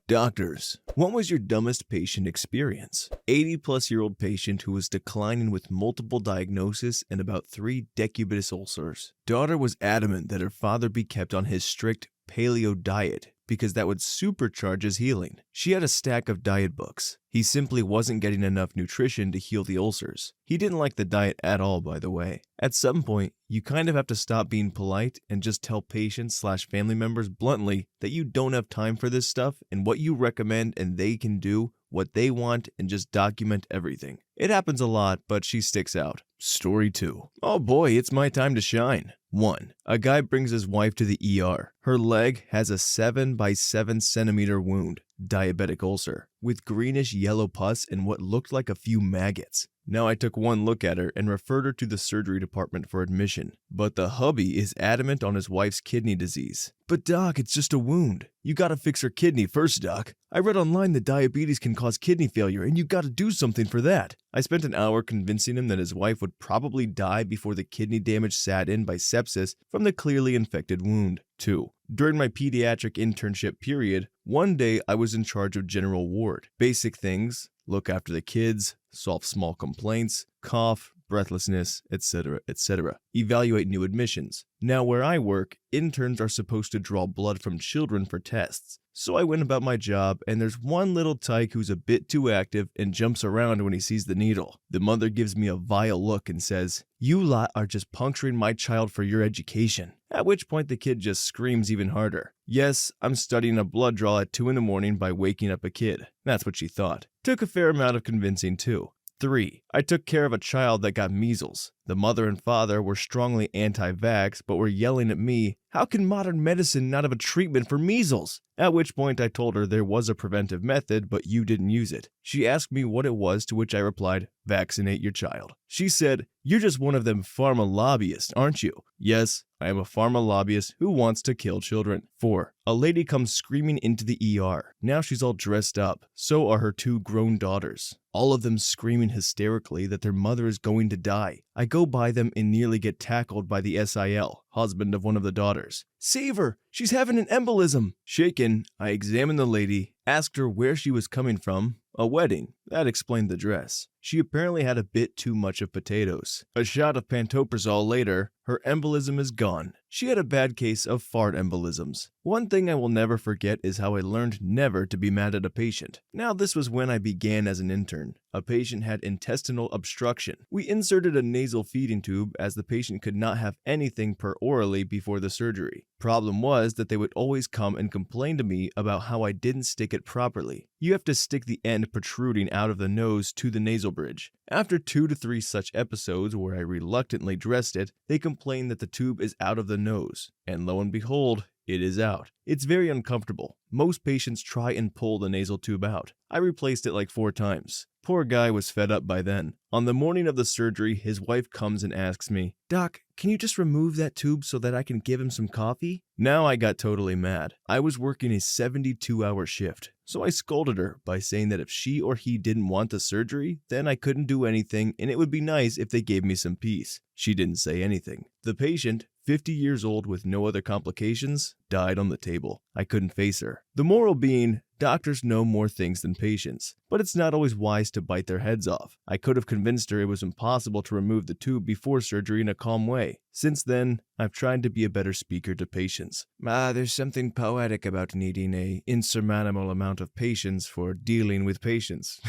Doctors, what was your dumbest patient experience? 80-plus-year-old patient who was declining with multiple diagnoses and about 3 decubitus ulcers. Daughter was adamant that her father be kept on his strict paleo diet because that would supercharge his healing. She had a stack of diet books. He simply wasn't getting enough nutrition to heal the ulcers. He didn't like the diet at all, by the way. At some point, you kind of have to stop being polite and just tell patients/family members bluntly that you don't have time for this stuff and what you recommend, and they can do what they want and just document everything. It happens a lot, but she sticks out. Story 2. Oh boy, it's my time to shine. 1. A guy brings his wife to the ER. Her leg has a 7 by 7 centimeter wound, diabetic ulcer, with greenish yellow pus and what looked like a few maggots. Now I took one look at her and referred her to the surgery department for admission, but the hubby is adamant on his wife's kidney disease. But doc, it's just a wound. You gotta fix her kidney first, doc. I read online that diabetes can cause kidney failure and you gotta do something for that. I spent an hour convincing him that his wife would probably die before the kidney damage sat in by sepsis from the clearly infected wound. 2. During my pediatric internship period, one day I was in charge of general ward. Basic things: look after the kids, solve small complaints, cough, breathlessness, etc., etc. Evaluate new admissions. Now where I work, interns are supposed to draw blood from children for tests. So I went about my job, and there's one little tyke who's a bit too active and jumps around when he sees the needle. The mother gives me a vile look and says, "You lot are just puncturing my child for your education." At which point the kid just screams even harder. Yes, I'm studying a blood draw at 2 in the morning by waking up a kid. That's what she thought. Took a fair amount of convincing too. 3. I took care of a child that got measles. The mother and father were strongly anti-vax, but were yelling at me, "How can modern medicine not have a treatment for measles?" At which point I told her there was a preventive method, but you didn't use it. She asked me what it was, to which I replied, "Vaccinate your child." She said, "You're just one of them pharma lobbyists, aren't you?" Yes, I am a pharma lobbyist who wants to kill children. 4. A lady comes screaming into the ER. Now she's all dressed up. So are her 2 grown daughters. All of them screaming hysterically that their mother is going to die. I go by them and nearly get tackled by the SIL, husband of one of the daughters. "Save her! She's having an embolism!" Shaken, I examined the lady, asked her where she was coming from. A wedding. That explained the dress. She apparently had a bit too much of potatoes. A shot of pantoprazole later, her embolism is gone. She had a bad case of fart embolisms. One thing I will never forget is how I learned never to be mad at a patient. Now this was when I began as an intern. A patient had intestinal obstruction. We inserted a nasal feeding tube as the patient could not have anything per orally before the surgery. Problem was that they would always come and complain to me about how I didn't stick it properly. You have to stick the end protruding out of the nose to the nasal bridge. After 2 to 3 such episodes where I reluctantly dressed it, they complained that the tube is out of the nose, and lo and behold, it is out. It's very uncomfortable. Most patients try and pull the nasal tube out. I replaced it like 4 times. Poor guy was fed up by then. On the morning of the surgery, his wife comes and asks me, "Doc, can you just remove that tube so that I can give him some coffee?" Now I got totally mad. I was working a 72-hour shift, so I scolded her by saying that if she or he didn't want the surgery, then I couldn't do anything and it would be nice if they gave me some peace. She didn't say anything. The patient, 50 years old with no other complications, died on the table. I couldn't face her. The moral being, doctors know more things than patients, but it's not always wise to bite their heads off. I could have convinced her it was impossible to remove the tube before surgery in a calm way. Since then, I've tried to be a better speaker to patients. There's something poetic about needing an insurmountable amount of patience for dealing with patients.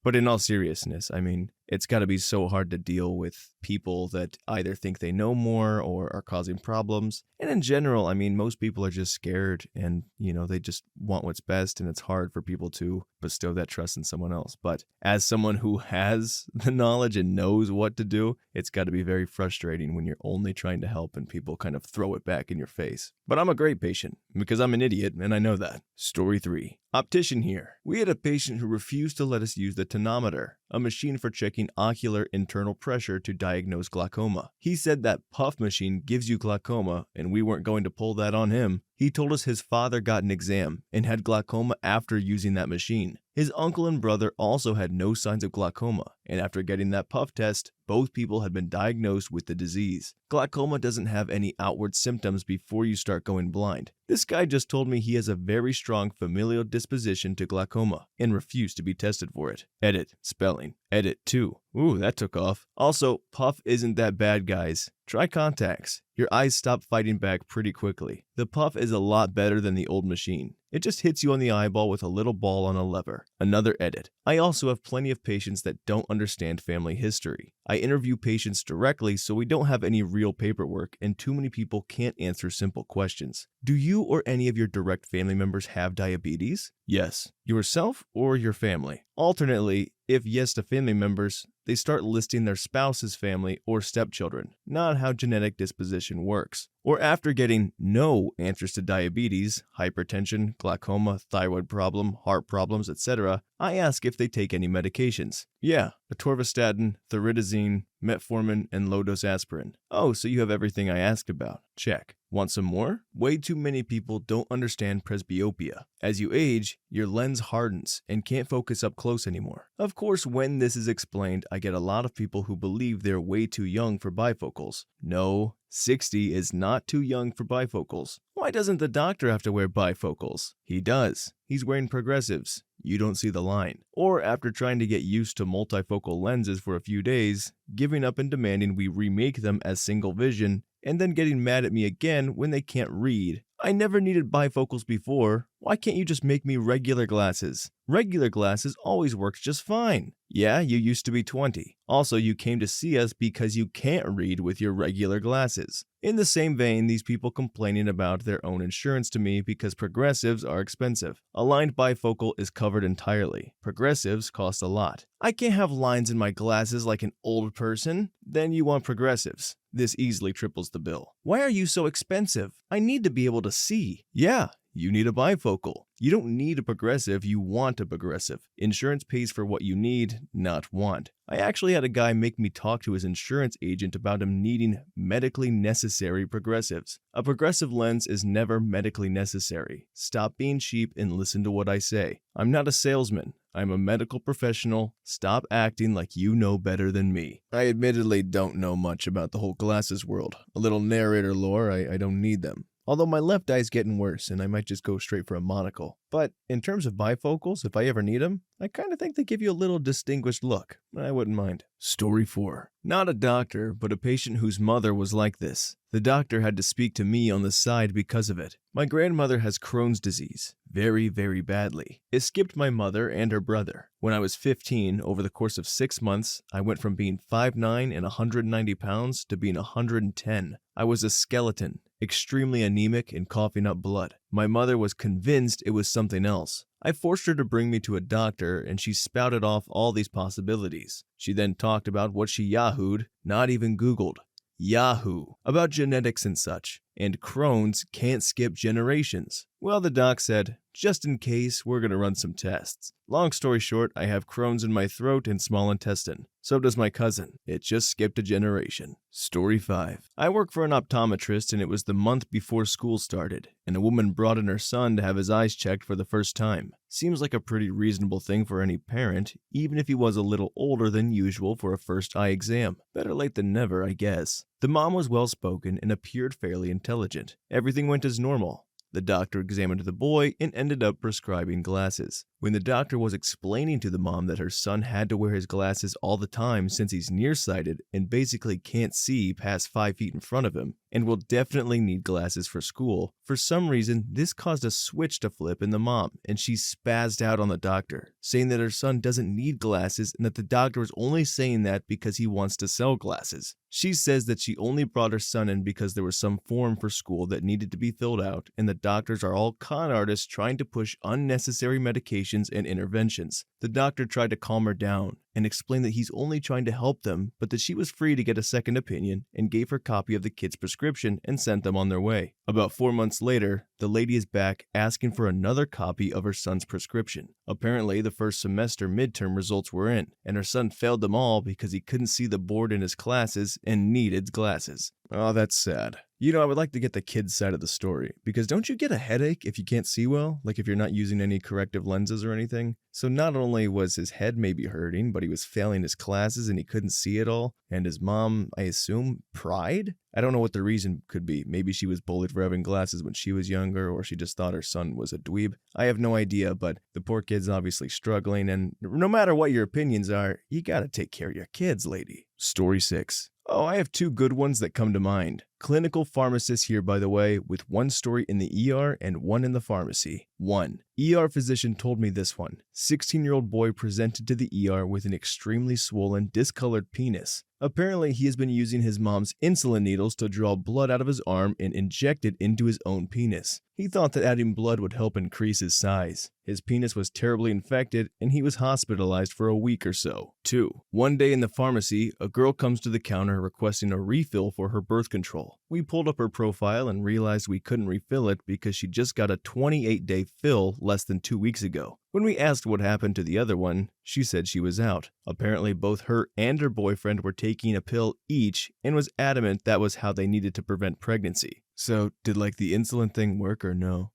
But in all seriousness, I mean, it's gotta be so hard to deal with people that either think they know more or are causing problems. And in general, I mean, most people are just scared and, they just want what's best, and it's hard for people to bestow that trust in someone else. But as someone who has the knowledge and knows what to do, it's gotta be very frustrating when you're only trying to help and people kind of throw it back in your face. But I'm a great patient because I'm an idiot and I know that. Story 3. Optician here. We had a patient who refused to let us use the tonometer, a machine for checking ocular internal pressure to diagnose glaucoma. He said that puff machine gives you glaucoma and we weren't going to pull that on him. He told us his father got an exam and had glaucoma after using that machine. His uncle and brother also had no signs of glaucoma, and after getting that puff test, both people had been diagnosed with the disease. Glaucoma doesn't have any outward symptoms before you start going blind. This guy just told me he has a very strong familial predisposition to glaucoma and refuse to be tested for it. Edit. Spelling. Edit 2. Ooh, that took off. Also, puff isn't that bad, guys. Try contacts. Your eyes stop fighting back pretty quickly. The puff is a lot better than the old machine. It just hits you on the eyeball with a little ball on a lever. Another edit. I also have plenty of patients that don't understand family history. I interview patients directly so we don't have any real paperwork and too many people can't answer simple questions. Do you or any of your direct family members have diabetes? Yes. Yourself or your family? Alternately, if yes to family members, they start listing their spouse's family or stepchildren, not how genetic disposition works. Or after getting no answers to diabetes, hypertension, glaucoma, thyroid problem, heart problems, etc., I ask if they take any medications. Yeah, atorvastatin, thioridazine, metformin, and low-dose aspirin. Oh, so you have everything I asked about. Check. Want some more? Way too many people don't understand presbyopia. As you age, your lens hardens and can't focus up close anymore. Of course, when this is explained, I get a lot of people who believe they're way too young for bifocals. No, 60 is not too young for bifocals. Why doesn't the doctor have to wear bifocals? He does. He's wearing progressives. You don't see the line. Or after trying to get used to multifocal lenses for a few days, giving up and demanding we remake them as single vision, and then getting mad at me again when they can't read. I never needed bifocals before. Why can't you just make me regular glasses? Regular glasses always works just fine. Yeah, you used to be 20. Also, you came to see us because you can't read with your regular glasses. In the same vein, these people complaining about their own insurance to me because progressives are expensive. Aligned bifocal is covered entirely. Progressives cost a lot. I can't have lines in my glasses like an old person. Then you want progressives. This easily triples the bill. Why are you so expensive? I need to be able to see. Yeah, you need a bifocal. You don't need a progressive, you want a progressive. Insurance pays for what you need, not want. I actually had a guy make me talk to his insurance agent about him needing medically necessary progressives. A progressive lens is never medically necessary. Stop being cheap and listen to what I say. I'm not a salesman. I'm a medical professional. Stop acting like you know better than me. I admittedly don't know much about the whole glasses world. A little narrator lore, I don't need them. Although my left eye's getting worse and I might just go straight for a monocle. But in terms of bifocals, if I ever need them, I kind of think they give you a little distinguished look. I wouldn't mind. Story 4. Not a doctor, but a patient whose mother was like this. The doctor had to speak to me on the side because of it. My grandmother has Crohn's disease. Very, very badly. It skipped my mother and her brother. When I was 15, over the course of 6 months, I went from being 5'9" and 190 pounds to being 110. I was a skeleton, extremely anemic and coughing up blood. My mother was convinced it was something else. I forced her to bring me to a doctor and she spouted off all these possibilities. She then talked about what she Yahoo'd, not even Googled. Yahoo, about genetics and such, and Crohn's can't skip generations. Well, the doc said, just in case, we're gonna run some tests. Long story short, I have Crohn's in my throat and small intestine. So does my cousin. It just skipped a generation. Story 5. I work for an optometrist and it was the month before school started, and a woman brought in her son to have his eyes checked for the first time. Seems like a pretty reasonable thing for any parent, even if he was a little older than usual for a first eye exam. Better late than never, I guess. The mom was well-spoken and appeared fairly intelligent. Everything went as normal. The doctor examined the boy and ended up prescribing glasses. When the doctor was explaining to the mom that her son had to wear his glasses all the time since he's nearsighted and basically can't see past 5 feet in front of him and will definitely need glasses for school, for some reason this caused a switch to flip in the mom and she spazzed out on the doctor, saying that her son doesn't need glasses and that the doctor is only saying that because he wants to sell glasses. She says that she only brought her son in because there was some form for school that needed to be filled out and the doctors are all con artists trying to push unnecessary medications and interventions. The doctor tried to calm her down and explained that he's only trying to help them, but that she was free to get a second opinion and gave her copy of the kid's prescription and sent them on their way. About 4 months later, the lady is back asking for another copy of her son's prescription. Apparently, the first semester midterm results were in, and her son failed them all because he couldn't see the board in his classes and needed glasses. Oh, that's sad. You know, I would like to get the kid's side of the story, because don't you get a headache if you can't see well? Like if you're not using any corrective lenses or anything? So not only was his head maybe hurting, but he was failing his classes and he couldn't see at all, and his mom, I assume, pried? I don't know what the reason could be. Maybe she was bullied for having glasses when she was younger, or she just thought her son was a dweeb. I have no idea, but the poor kid's obviously struggling, and no matter what your opinions are, you gotta take care of your kids, lady. Story 6. Oh, I have 2 good ones that come to mind. Clinical pharmacist here, by the way, with 1 story in the ER and 1 in the pharmacy. 1. ER physician told me this one. 16-year-old boy presented to the ER with an extremely swollen, discolored penis. Apparently, he has been using his mom's insulin needles to draw blood out of his arm and inject it into his own penis. He thought that adding blood would help increase his size. His penis was terribly infected, and he was hospitalized for a week or so. 2. One day in the pharmacy, a girl comes to the counter requesting a refill for her birth control. We pulled up her profile and realized we couldn't refill it because she just got a 28-day fill less than 2 weeks ago. When we asked what happened to the other one, she said she was out. Apparently, both her and her boyfriend were taking a pill each and was adamant that was how they needed to prevent pregnancy. So, did the insulin thing work or no?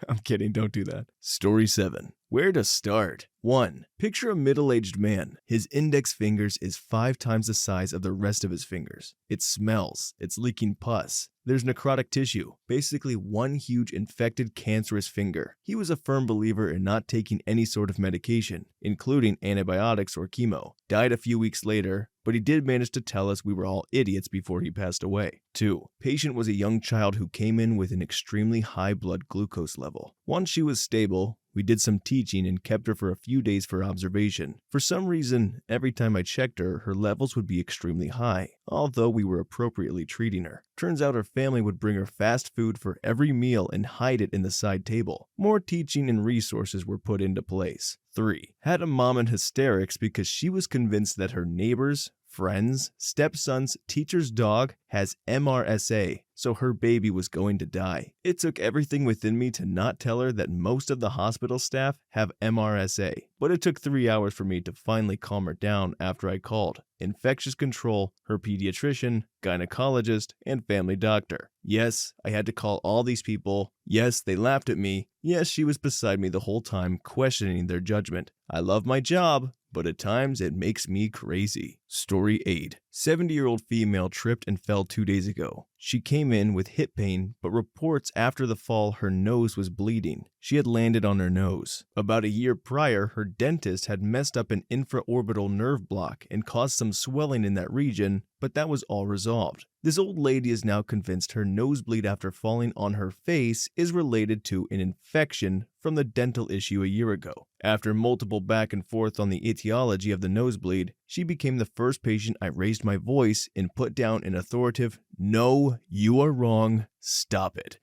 I'm kidding, don't do that. Story 7. Where to start? 1. Picture a middle-aged man. His index fingers is 5 times the size of the rest of his fingers. It smells. It's leaking pus. There's necrotic tissue. Basically one huge infected cancerous finger. He was a firm believer in not taking any sort of medication, including antibiotics or chemo. Died a few weeks later, but he did manage to tell us we were all idiots before he passed away. 2. Patient was a young child who came in with an extremely high blood glucose level. Once she was stable, we did some teaching and kept her for a few days for observation. For some reason, every time I checked her, her levels would be extremely high, although we were appropriately treating her. Turns out her family would bring her fast food for every meal and hide it in the side table. More teaching and resources were put into place. 3. Had a mom in hysterics because she was convinced that her neighbors, friends, stepson's teacher's dog has MRSA, so her baby was going to die. It took everything within me to not tell her that most of the hospital staff have MRSA, but it took 3 hours for me to finally calm her down after I called infectious control, her pediatrician, gynecologist, and family doctor. Yes, I had to call all these people. Yes, they laughed at me. Yes, she was beside me the whole time, questioning their judgment. I love my job, but at times it makes me crazy. Story 8. 70-year-old female tripped and fell 2 days ago. She came in with hip pain, but reports after the fall her nose was bleeding. She had landed on her nose. About a year prior, her dentist had messed up an infraorbital nerve block and caused some swelling in that region, but that was all resolved. This old lady is now convinced her nosebleed after falling on her face is related to an infection from the dental issue a year ago. After multiple back and forth on the etiology of the nosebleed, she became the first patient I raised my voice and put down an authoritative, "No, you are wrong. Stop it."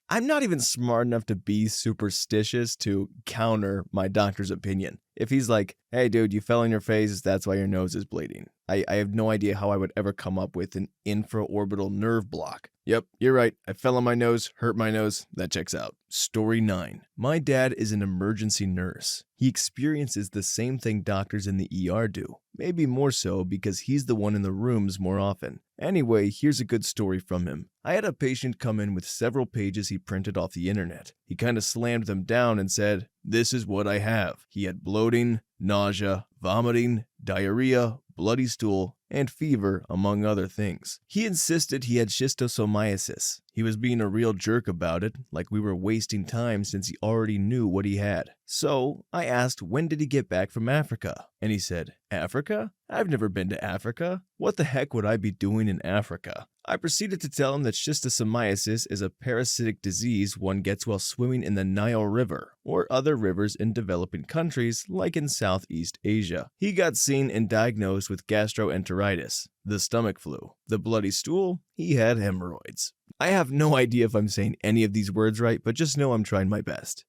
I'm not even smart enough to be superstitious to counter my doctor's opinion. If he's like, "Hey dude, you fell on your face, that's why your nose is bleeding," I have no idea how I would ever come up with an infraorbital nerve block. Yep, you're right. I fell on my nose, hurt my nose. That checks out. Story 9. My dad is an emergency nurse. He experiences the same thing doctors in the ER do. Maybe more so because he's the one in the rooms more often. Anyway, here's a good story from him. I had a patient come in with several pages he printed off the internet. He kind of slammed them down and said, "This is what I have." He had bloating, nausea, vomiting, diarrhea, bloody stool, and fever, among other things. He insisted he had schistosomiasis. He was being a real jerk about it, like we were wasting time since he already knew what he had. So I asked, when did he get back from Africa? And he said, "Africa? I've never been to Africa. What the heck would I be doing in Africa?" I proceeded to tell him that schistosomiasis is a parasitic disease one gets while swimming in the Nile River or other rivers in developing countries like in Southeast Asia. He got seen and diagnosed with gastroenteritis, the stomach flu, the bloody stool, he had hemorrhoids. I have no idea if I'm saying any of these words right, but just know I'm trying my best.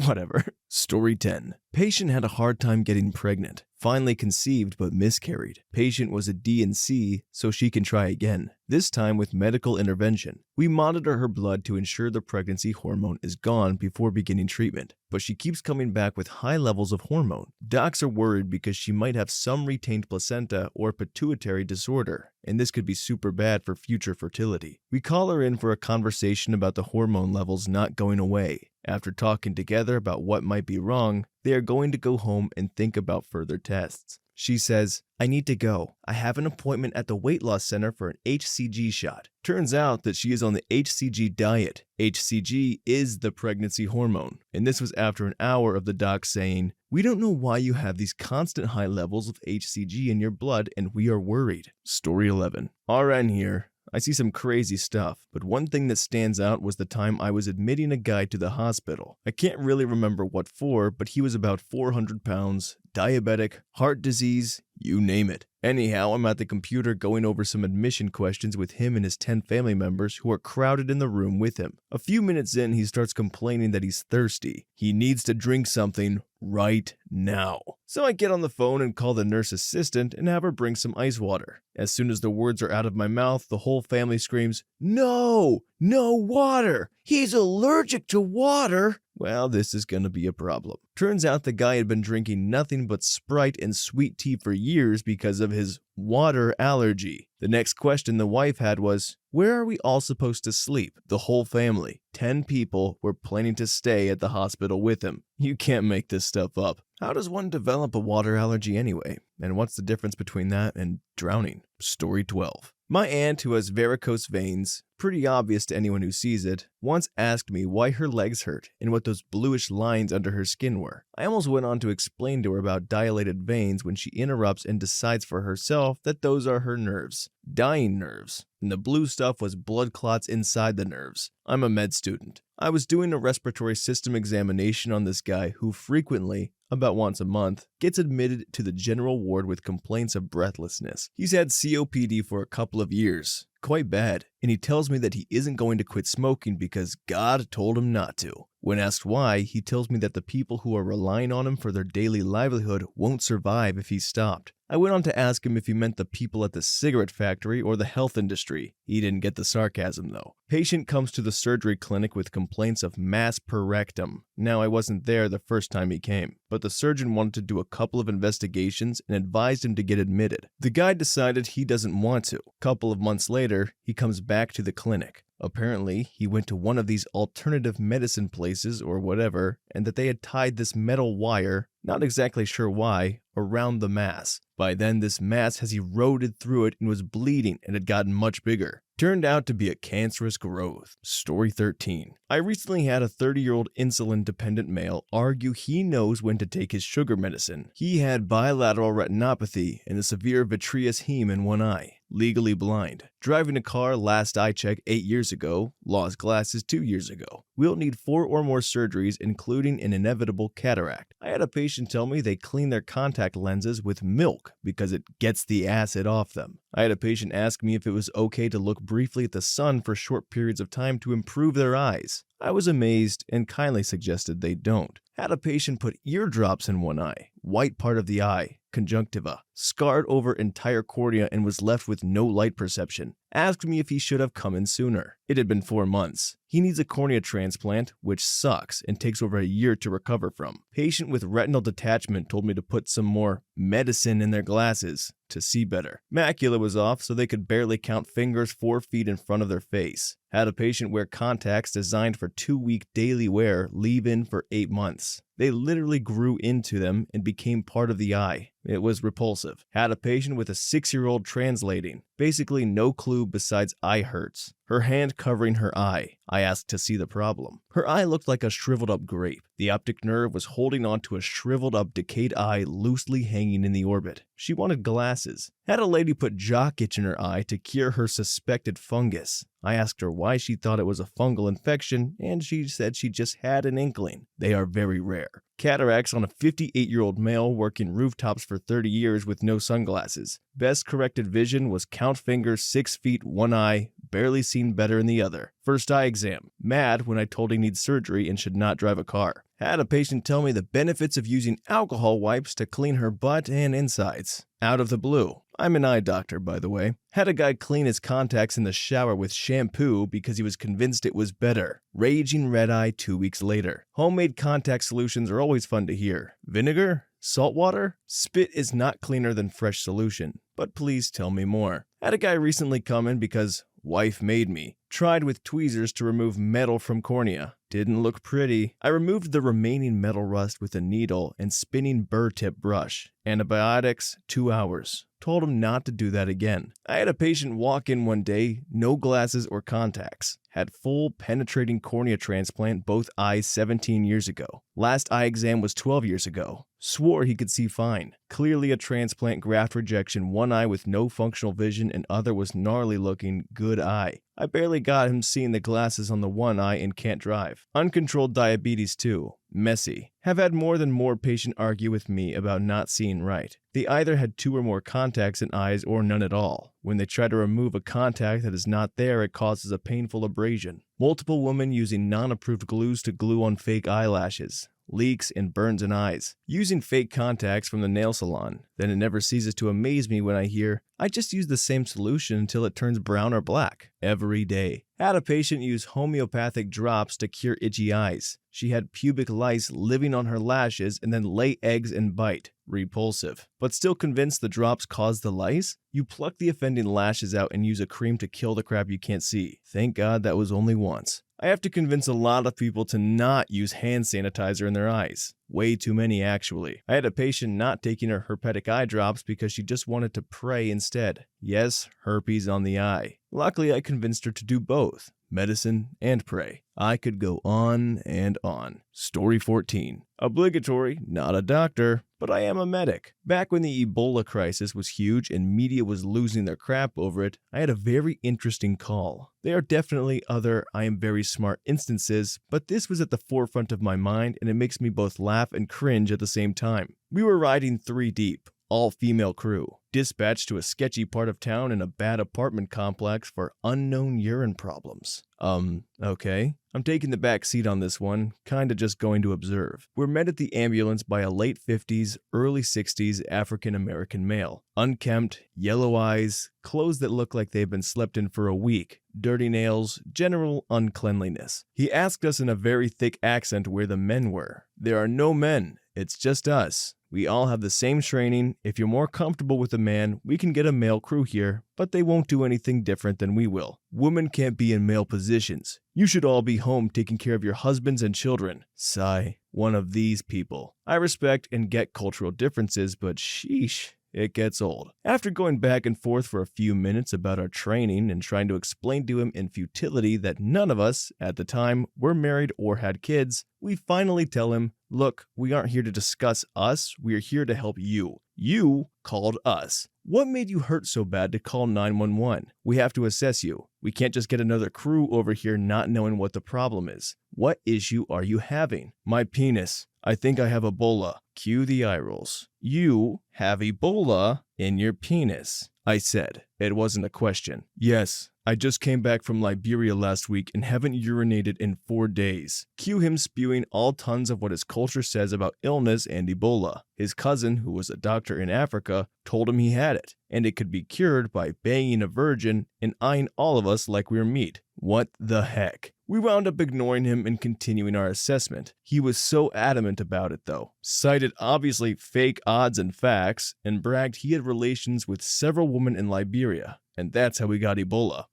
Whatever. Story 10. Patient had a hard time getting pregnant. Finally conceived but miscarried. Patient was a D&C, so she can try again, this time with medical intervention. We monitor her blood to ensure the pregnancy hormone is gone before beginning treatment, but she keeps coming back with high levels of hormone. Docs are worried because she might have some retained placenta or pituitary disorder, and this could be super bad for future fertility. We call her in for a conversation about the hormone levels not going away. After talking together about what might be wrong, they are going to go home and think about further tests. She says, "I need to go. I have an appointment at the weight loss center for an HCG shot." Turns out that she is on the HCG diet. HCG is the pregnancy hormone. And this was after an hour of the doc saying, "We don't know why you have these constant high levels of HCG in your blood and we are worried." Story 11. RN here. I see some crazy stuff, but one thing that stands out was the time I was admitting a guy to the hospital. I can't really remember what for, but he was about 400 pounds, diabetic, heart disease, you name it. Anyhow, I'm at the computer going over some admission questions with him and his 10 family members who are crowded in the room with him. A few minutes in, he starts complaining that he's thirsty. He needs to drink something right now. So I get on the phone and call the nurse assistant and have her bring some ice water. As soon as the words are out of my mouth, the whole family screams, "No! No water! He's allergic to water!" Well, this is gonna be a problem. Turns out the guy had been drinking nothing but Sprite and sweet tea for years because of his water allergy. The next question the wife had was, "Where are we all supposed to sleep?" The whole family, 10 people, were planning to stay at the hospital with him. You can't make this stuff up. How does one develop a water allergy anyway? And what's the difference between that and drowning? Story 12. My aunt, who has varicose veins, pretty obvious to anyone who sees it, once asked me why her legs hurt and what those bluish lines under her skin were. I almost went on to explain to her about dilated veins when she interrupts and decides for herself that those are her nerves. Dying nerves. And the blue stuff was blood clots inside the nerves. I'm a med student. I was doing a respiratory system examination on this guy who frequently, about once a month, gets admitted to the general ward with complaints of breathlessness. He's had COPD for a couple of years, quite bad, and he tells me that he isn't going to quit smoking because God told him not to. When asked why, he tells me that the people who are relying on him for their daily livelihood won't survive if he stopped. I went on to ask him if he meant the people at the cigarette factory or the health industry. He didn't get the sarcasm though. Patient comes to the surgery clinic with complaints of mass per rectum. Now, I wasn't there the first time he came, but the surgeon wanted to do a couple of investigations and advised him to get admitted. The guy decided he doesn't want to. A couple of months later, he comes back to the clinic. Apparently, he went to one of these alternative medicine places or whatever, and that they had tied this metal wire, not exactly sure why, around the mass. By then, this mass has eroded through it and was bleeding and had gotten much bigger. Turned out to be a cancerous growth. Story 13. I recently had a 30-year-old insulin-dependent male argue he knows when to take his sugar medicine. He had bilateral retinopathy and a severe vitreous heme in one eye. Legally blind. Driving a car last I checked 8 years ago. Lost glasses 2 years ago. Will need 4 or more surgeries, including an inevitable cataract. I had a patient tell me they clean their contact lenses with milk because it gets the acid off them. I had a patient ask me if it was okay to look briefly at the sun for short periods of time to improve their eyes. I was amazed and kindly suggested they don't. Had a patient put eardrops in one eye, white part of the eye, conjunctiva, scarred over entire cornea and was left with no light perception. Asked me if he should have come in sooner. It had been 4 months. He needs a cornea transplant, which sucks and takes over a year to recover from. Patient with retinal detachment told me to put some more medicine in their glasses to see better. Macula was off, so they could barely count fingers 4 feet in front of their face. Had a patient wear contacts designed for 2-week daily wear, leave in for 8 months. They literally grew into them and became part of the eye. It was repulsive. Had a patient with a 6-year-old translating. Basically no clue besides eye hurts. Her hand covering her eye. I asked to see the problem. Her eye looked like a shriveled up grape. The optic nerve was holding on to a shriveled up decayed eye loosely hanging in the orbit. She wanted glasses. Had a lady put jock itch in her eye to cure her suspected fungus. I asked her why she thought it was a fungal infection, and she said she just had an inkling. They are very rare. Cataracts on a 58-year-old male working rooftops for 30 years with no sunglasses. Best corrected vision was count fingers 6 feet, one eye, barely seen better in the other. First eye exam. Mad when I told he needs surgery and should not drive a car. Had a patient tell me the benefits of using alcohol wipes to clean her butt and insides. Out of the blue. I'm an eye doctor, by the way. Had a guy clean his contacts in the shower with shampoo because he was convinced it was better. Raging red eye 2 weeks later. Homemade contact solutions are always fun to hear. Vinegar? Salt water? Spit is not cleaner than fresh solution. But please tell me more. Had a guy recently come in because wife made me. Tried with tweezers to remove metal from cornea. Didn't look pretty. I removed the remaining metal rust with a needle and spinning burr tip brush. Antibiotics, 2 hours. Told him not to do that again. I had a patient walk in one day, no glasses or contacts. Had full penetrating cornea transplant, both eyes 17 years ago. Last eye exam was 12 years ago. Swore he could see fine. Clearly a transplant graft rejection, one eye with no functional vision and other was gnarly looking, good eye. I barely got him seeing the glasses on the one eye and can't drive. Uncontrolled diabetes too. Messy. Have had more patient argue with me about not seeing right. They either had 2 or more contacts in eyes or none at all. When they try to remove a contact that is not there, it causes a painful abrasion. Multiple women using non-approved glues to glue on fake eyelashes. Leaks and burns in eyes. Using fake contacts from the nail salon. Then it never ceases to amaze me when I hear, I just use the same solution until it turns brown or black. Every day. Had a patient use homeopathic drops to cure itchy eyes. She had pubic lice living on her lashes and then lay eggs and bite. Repulsive. But still convinced the drops caused the lice? You pluck the offending lashes out and use a cream to kill the crap you can't see. Thank God that was only once. I have to convince a lot of people to not use hand sanitizer in their eyes. Way too many, actually. I had a patient not taking her herpetic eye drops because she just wanted to pray instead. Yes, herpes on the eye. Luckily, I convinced her to do both. Medicine and pray. I could go on and on. Story 14. Obligatory, not a doctor, but I am a medic. Back when the Ebola crisis was huge and media was losing their crap over it, I had a very interesting call. There are definitely other I am very smart instances, but this was at the forefront of my mind and it makes me both laugh and cringe at the same time. We were riding 3 deep. All-female crew, dispatched to a sketchy part of town in a bad apartment complex for unknown urine problems. Okay. I'm taking the back seat on this one, kinda just going to observe. We're met at the ambulance by a late 50s, early 60s African-American male. Unkempt, yellow eyes, clothes that look like they've been slept in for a week, dirty nails, general uncleanliness. He asked us in a very thick accent where the men were. There are no men, it's just us. We all have the same training. If you're more comfortable with a man, we can get a male crew here, but they won't do anything different than we will. Women can't be in male positions. You should all be home taking care of your husbands and children. Sigh, one of these people. I respect and get cultural differences, but sheesh. It gets old. After going back and forth for a few minutes about our training and trying to explain to him in futility that none of us, at the time, were married or had kids, we finally tell him, look, we aren't here to discuss us, we are here to help you. You called us. What made you hurt so bad to call 911? We have to assess you. We can't just get another crew over here not knowing what the problem is. What issue are you having? My penis. I think I have Ebola. Cue the eye rolls. You have Ebola in your penis, I said. It wasn't a question. Yes, I just came back from Liberia last week and haven't urinated in 4 days. Cue him spewing all tons of what his culture says about illness and Ebola. His cousin, who was a doctor in Africa, told him he had it, and it could be cured by banging a virgin and eyeing all of us like we were meat. What the heck? We wound up ignoring him and continuing our assessment. He was so adamant about it though. Cited obviously fake odds and facts, and bragged he had relations with several women in Liberia. And that's how we got Ebola.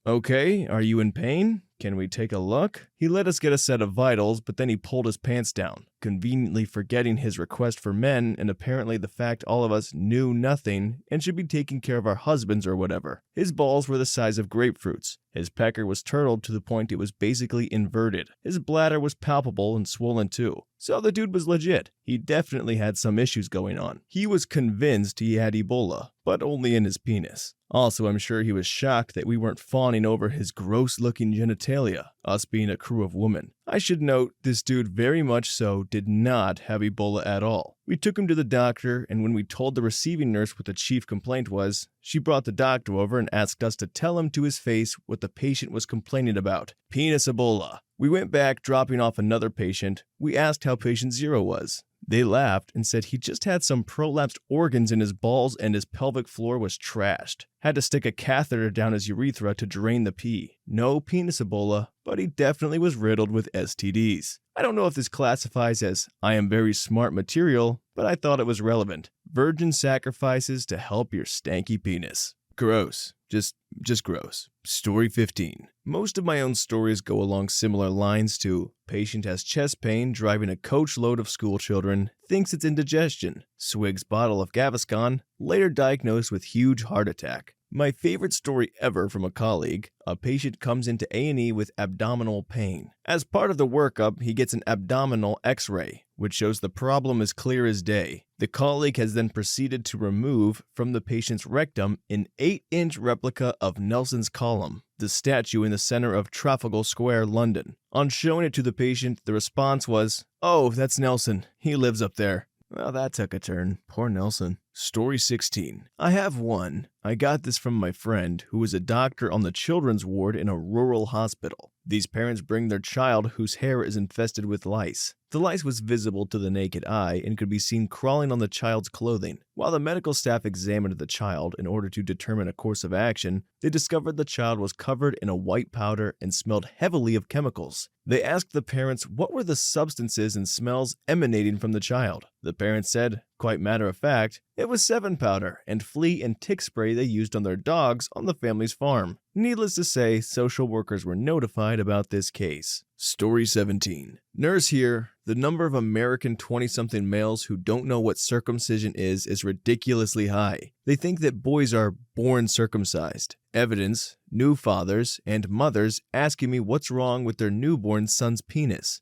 Okay, are you in pain? Can we take a look? He let us get a set of vitals, but then he pulled his pants down, conveniently forgetting his request for men and apparently the fact all of us knew nothing and should be taking care of our husbands or whatever. His balls were the size of grapefruits. His pecker was turtled to the point it was basically inverted. His bladder was palpable and swollen too. So the dude was legit. He definitely had some issues going on. He was convinced he had Ebola, but only in his penis. Also, I'm sure he was shocked that we weren't fawning over his gross-looking genitalia, us being a crew of women. I should note, this dude very much so did not have Ebola at all. We took him to the doctor, and when we told the receiving nurse what the chief complaint was, she brought the doctor over and asked us to tell him to his face what the patient was complaining about. Penis Ebola. We went back, dropping off another patient. We asked how patient 0 was. They laughed and said he just had some prolapsed organs in his balls and his pelvic floor was trashed. Had to stick a catheter down his urethra to drain the pee. No penis Ebola, but he definitely was riddled with STDs. I don't know if this classifies as I am very smart material, but I thought it was relevant. Virgin sacrifices to help your stanky penis. Gross. Just gross. Story 15. Most of my own stories go along similar lines to patient has chest pain driving a coach load of school children, thinks it's indigestion, swigs bottle of Gaviscon, later diagnosed with huge heart attack. My favorite story ever from a colleague, a patient comes into A&E with abdominal pain. As part of the workup, he gets an abdominal x-ray, which shows the problem is clear as day. The colleague has then proceeded to remove from the patient's rectum an 8-inch replica of Nelson's column, the statue in the center of Trafalgar Square, London. On showing it to the patient, the response was, "Oh, that's Nelson. He lives up there." Well, that took a turn. Poor Nelson. Story 16. I have one. I got this from my friend, who is a doctor on the children's ward in a rural hospital. These parents bring their child whose hair is infested with lice. The lice was visible to the naked eye and could be seen crawling on the child's clothing. While the medical staff examined the child in order to determine a course of action, they discovered the child was covered in a white powder and smelled heavily of chemicals. They asked the parents what were the substances and smells emanating from the child. The parents said, quite matter of fact, it was 7 powder and flea and tick spray they used on their dogs on the family's farm. Needless to say, social workers were notified about this case. Story 17. Nurse here. The number of American 20-something males who don't know what circumcision is ridiculously high. They think that boys are born circumcised. Evidence, new fathers and mothers asking me what's wrong with their newborn son's penis.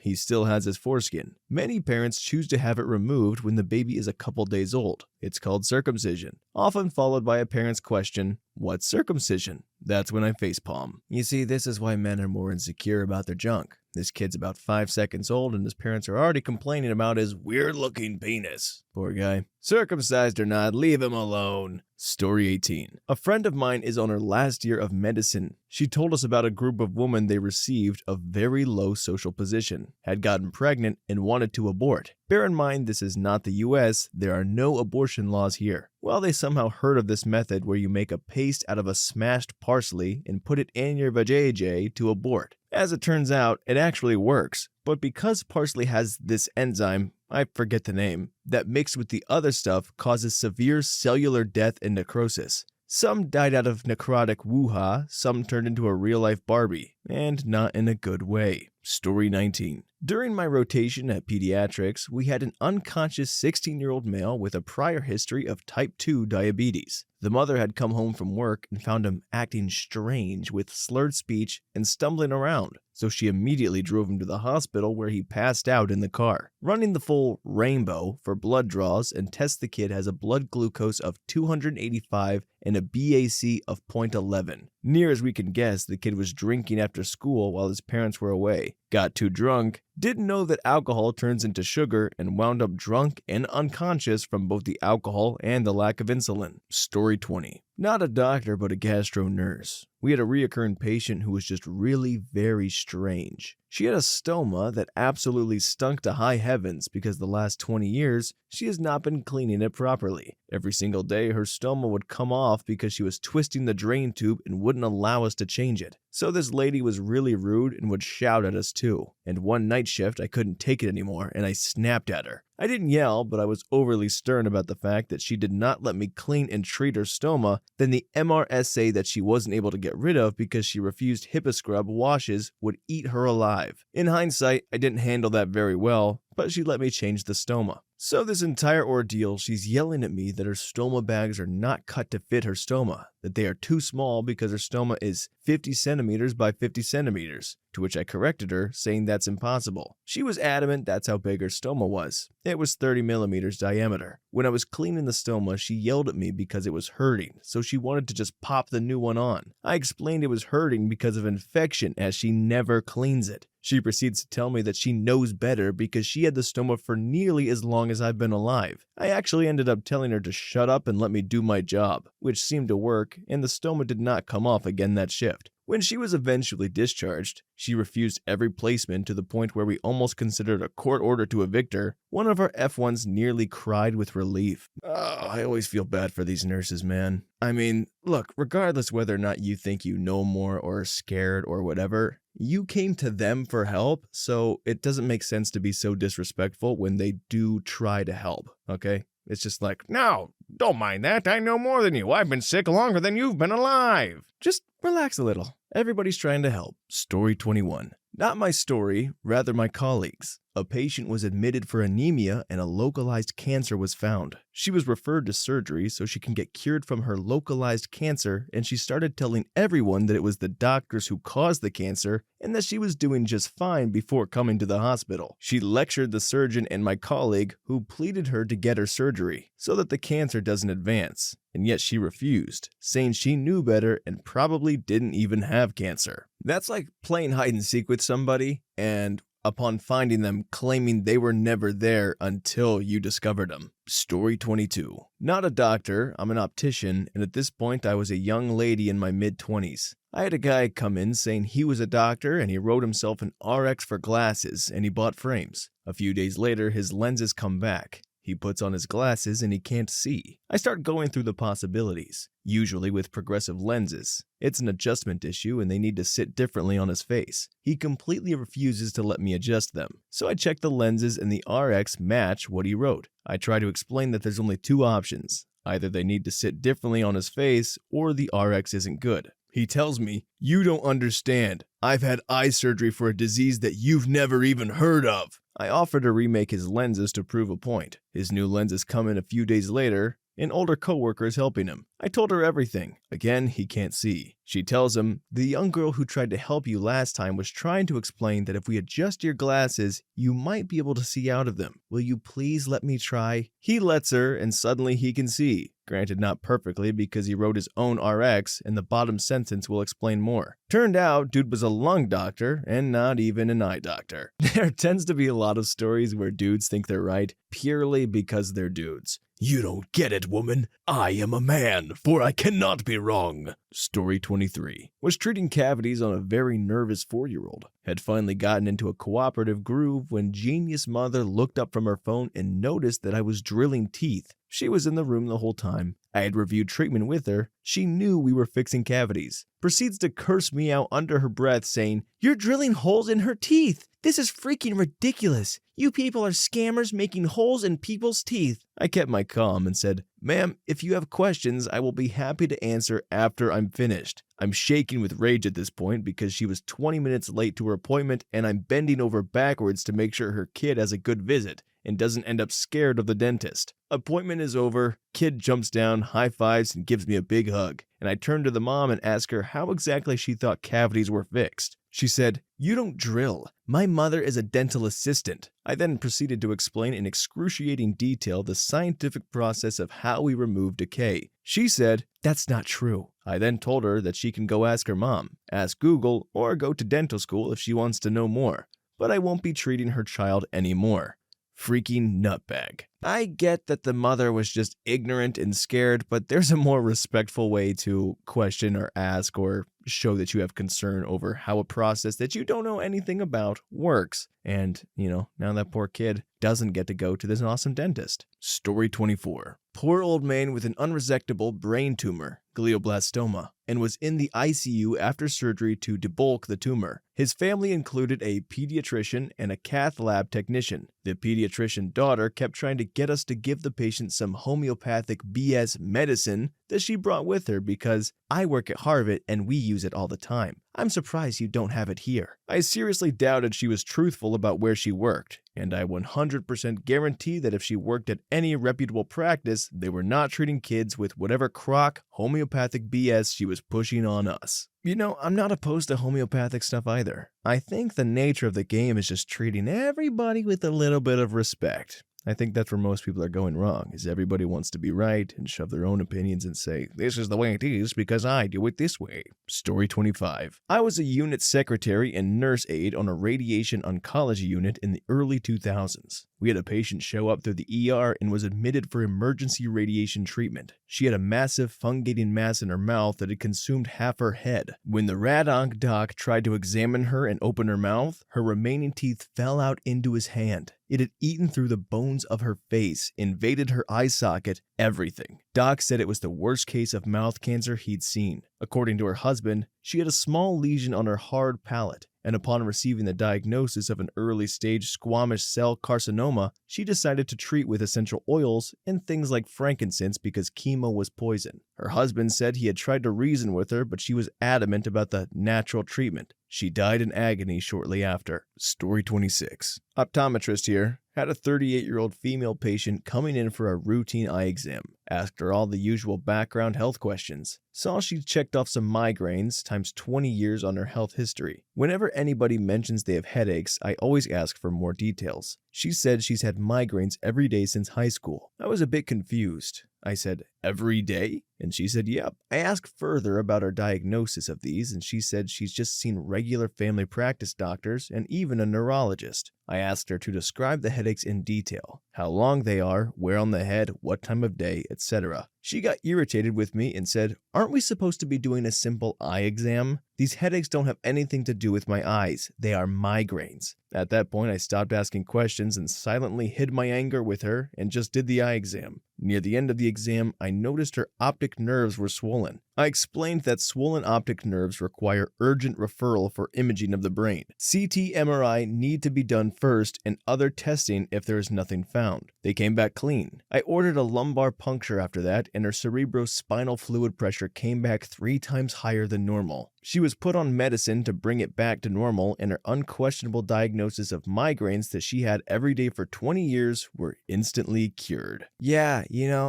He still has his foreskin. Many parents choose to have it removed when the baby is a couple days old. It's called circumcision. Often followed by a parent's question, what's circumcision? That's when I facepalm. You see, this is why men are more insecure about their junk. This kid's about 5 seconds old and his parents are already complaining about his weird-looking penis. Poor guy. Circumcised or not, leave him alone. Story 18. A friend of mine is on her last year of medicine. She told us about a group of women they received of very low social position, had gotten pregnant, and wanted to abort. Bear in mind this is not the US, there are no abortion laws here. Well, they somehow heard of this method where you make a paste out of a smashed parsley and put it in your vajayjay to abort. As it turns out, it actually works, but because parsley has this enzyme, I forget the name, that mixed with the other stuff causes severe cellular death and necrosis. Some died out of necrotic woo-ha, some turned into a real-life Barbie, and not in a good way. Story 19. During my rotation at pediatrics, we had an unconscious 16-year-old male with a prior history of type 2 diabetes. The mother had come home from work and found him acting strange with slurred speech and stumbling around, so she immediately drove him to the hospital where he passed out in the car. Running the full rainbow for blood draws and test the kid has a blood glucose of 285 and a BAC of 0.11. Near as we can guess, the kid was drinking after school while his parents were away, got too drunk, didn't know that alcohol turns into sugar, and wound up drunk and unconscious from both the alcohol and the lack of insulin. Story 20. Not a doctor, but a gastro nurse. We had a reoccurring patient who was just really very strange. She had a stoma that absolutely stunk to high heavens because the last 20 years, she has not been cleaning it properly. Every single day, her stoma would come off because she was twisting the drain tube and wouldn't allow us to change it. So this lady was really rude and would shout at us too. And one night shift, I couldn't take it anymore and I snapped at her. I didn't yell, but I was overly stern about the fact that she did not let me clean and treat her stoma, then the MRSA that she wasn't able to get rid of because she refused HIPAA washes would eat her alive. In hindsight, I didn't handle that very well, but she let me change the stoma. So this entire ordeal, she's yelling at me that her stoma bags are not cut to fit her stoma, that they are too small because her stoma is 50 centimeters by 50 centimeters, to which I corrected her, saying that's impossible. She was adamant that's how big her stoma was. It was 30 millimeters diameter. When I was cleaning the stoma, she yelled at me because it was hurting, so she wanted to just pop the new one on. I explained it was hurting because of infection as she never cleans it. She proceeds to tell me that she knows better because she had the stoma for nearly as long as I've been alive. I actually ended up telling her to shut up and let me do my job, which seemed to work, and the stoma did not come off again that shift. When she was eventually discharged, she refused every placement to the point where we almost considered a court order to evict her. One of our F1s nearly cried with relief. Oh, I always feel bad for these nurses, man. I mean, look, regardless whether or not you think you know more or are scared or whatever, you came to them for help, so it doesn't make sense to be so disrespectful when they do try to help, okay? It's just like, no, Don't mind that, I know more than you. I've been sick longer than you've been alive. Just relax a little. Everybody's trying to help. Story 21. Not my story, rather my colleagues. A patient was admitted for anemia and a localized cancer was found. She was referred to surgery so she can get cured from her localized cancer, and she started telling everyone that it was the doctors who caused the cancer and that she was doing just fine before coming to the hospital. She lectured the surgeon and my colleague, who pleaded her to get her surgery so that the cancer doesn't advance, and yet she refused, saying she knew better and probably didn't even have cancer. That's like playing hide and seek with somebody and upon finding them claiming they were never there until you discovered them. Story 22. Not a doctor, I'm an optician, and at this point I was a young lady in my mid-20s. I had a guy come in saying he was a doctor and he wrote himself an RX for glasses and he bought frames. A few days later, his lenses come back. He puts on his glasses and he can't see. I start going through the possibilities. Usually with progressive lenses, it's an adjustment issue and they need to sit differently on his face. He completely refuses to let me adjust them. So I check the lenses and the RX match what he wrote. I try to explain that there's only two options. Either they need to sit differently on his face or the RX isn't good. He tells me, "You don't understand. I've had eye surgery for a disease that you've never even heard of." I offer to remake his lenses to prove a point. His new lenses come in a few days later. An older coworker is helping him. I told her everything. Again, he can't see. She tells him, "The young girl who tried to help you last time was trying to explain that if we adjust your glasses, you might be able to see out of them. Will you please let me try?" He lets her, and suddenly he can see. Granted, not perfectly because he wrote his own RX, and the bottom sentence will explain more. Turned out, dude was a lung doctor and not even an eye doctor. There tends to be a lot of stories where dudes think they're right purely because they're dudes. "You don't get it, woman. I am a man, for I cannot be wrong." Story 23. Was treating cavities on a very nervous 4-year-old. Had finally gotten into a cooperative groove when genius mother looked up from her phone and noticed that I was drilling teeth. She was in the room the whole time. I had reviewed treatment with her. She knew we were fixing cavities. Proceeds to curse me out under her breath, saying, "You're drilling holes in her teeth. This is freaking ridiculous. You people are scammers making holes in people's teeth." I kept my calm and said, "Ma'am, if you have questions, I will be happy to answer after I'm finished." I'm shaking with rage at this point because she was 20 minutes late to her appointment and I'm bending over backwards to make sure her kid has a good visit and doesn't end up scared of the dentist. Appointment is over, kid jumps down, high fives, and gives me a big hug. And I turn to the mom and ask her how exactly she thought cavities were fixed. She said, "You don't drill. My mother is a dental assistant." I then proceeded to explain in excruciating detail the scientific process of how we remove decay. She said, "That's not true." I then told her that she can go ask her mom, ask Google, or go to dental school if she wants to know more. But I won't be treating her child anymore. Freaking nutbag. I get that the mother was just ignorant and scared, but there's a more respectful way to question or ask or show that you have concern over how a process that you don't know anything about works. And, now that poor kid doesn't get to go to this awesome dentist. Story 24. Poor old man with an unresectable brain tumor, glioblastoma, and was in the ICU after surgery to debulk the tumor. His family included a pediatrician and a cath lab technician. The pediatrician daughter kept trying to get us to give the patient some homeopathic BS medicine that she brought with her because I work at Harvard and we use it all the time. I'm surprised you don't have it here. I seriously doubted she was truthful about where she worked, and I 100% guarantee that if she worked at any reputable practice, they were not treating kids with whatever crock homeopathic BS she was pushing on us. I'm not opposed to homeopathic stuff either. I think the nature of the game is just treating everybody with a little bit of respect. I think that's where most people are going wrong, is everybody wants to be right and shove their own opinions and say, "This is the way it is because I do it this way." Story 25. I was a unit secretary and nurse aide on a radiation oncology unit in the early 2000s. We had a patient show up through the ER and was admitted for emergency radiation treatment. She had a massive fungating mass in her mouth that had consumed half her head. When the rad-onc doc tried to examine her and open her mouth, her remaining teeth fell out into his hand. It had eaten through the bones of her face, invaded her eye socket, everything. Doc said it was the worst case of mouth cancer he'd seen. According to her husband, she had a small lesion on her hard palate. and upon receiving the diagnosis of an early-stage squamous cell carcinoma, she decided to treat with essential oils and things like frankincense because chemo was poison. Her husband said he had tried to reason with her, but she was adamant about the natural treatment. She died in agony shortly after. Story 26. Optometrist here. Had a 38-year-old female patient coming in for a routine eye exam. Asked her all the usual background health questions. Saw she checked off some migraines times 20 years on her health history. Whenever anybody mentions they have headaches, I always ask for more details. She said she's had migraines every day since high school. I was a bit confused. I said, every day? And she said, yep. I asked further about her diagnosis of these, and she said she's just seen regular family practice doctors and even a neurologist. I asked her to describe the headaches in detail, how long they are, where on the head, what time of day, etc. She got irritated with me and said, aren't we supposed to be doing a simple eye exam? These headaches don't have anything to do with my eyes. They are migraines. At that point, I stopped asking questions and silently hid my anger with her and just did the eye exam. Near the end of the exam, I noticed her optic nerves were swollen. I explained that swollen optic nerves require urgent referral for imaging of the brain. CT, MRI need to be done first and other testing if there is nothing found. They came back clean. I ordered a lumbar puncture after that, and her cerebrospinal fluid pressure came back 3 times higher than normal. She was put on medicine to bring it back to normal, and her unquestionable diagnosis of migraines that she had every day for 20 years were instantly cured. Yeah,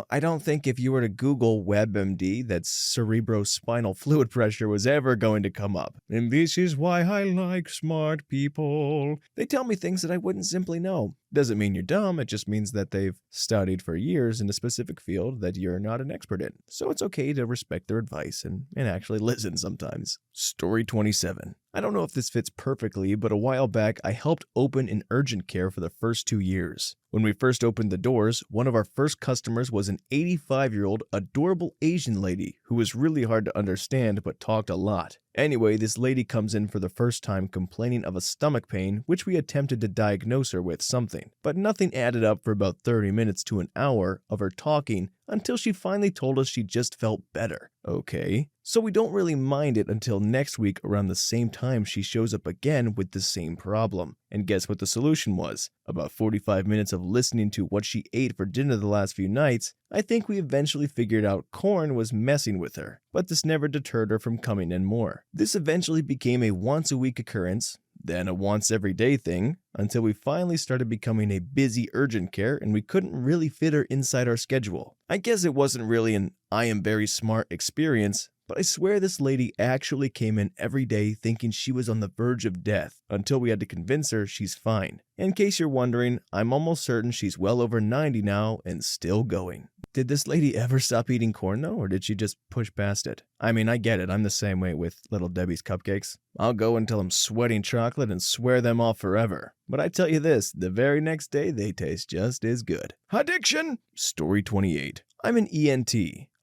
I don't think if you were to Google WebMD that cerebrospinal fluid pressure was ever going to come up. And this is why I like smart people. They tell me things that I wouldn't simply know. Doesn't mean you're dumb, it just means that they've studied for years in a specific field that you're not an expert in. So it's okay to respect their advice and actually listen sometimes. Story 27. I don't know if this fits perfectly, but a while back I helped open an urgent care for the first 2 years. When we first opened the doors, one of our first customers was an 85-year-old adorable Asian lady who was really hard to understand but talked a lot. Anyway, this lady comes in for the first time complaining of a stomach pain, which we attempted to diagnose her with something, but nothing added up for about 30 minutes to an hour of her talking until she finally told us she just felt better. Okay, so we don't really mind it until next week around the same time she shows up again with the same problem. And guess what the solution was? About 45 minutes of listening to what she ate for dinner the last few nights, I think we eventually figured out corn was messing with her, but this never deterred her from coming in more. This eventually became a once-a-week occurrence, then a once-every-day thing, until we finally started becoming a busy urgent care and we couldn't really fit her inside our schedule. I guess it wasn't really an I am very smart experience, but I swear this lady actually came in every day thinking she was on the verge of death until we had to convince her she's fine. In case you're wondering, I'm almost certain she's well over 90 now and still going. Did this lady ever stop eating corn though, or did she just push past it? I mean, I get it, I'm the same way with Little Debbie's cupcakes. I'll go until I'm sweating chocolate and swear them off forever. But I tell you this, the very next day they taste just as good. Addiction! Story 28. I'm an ENT.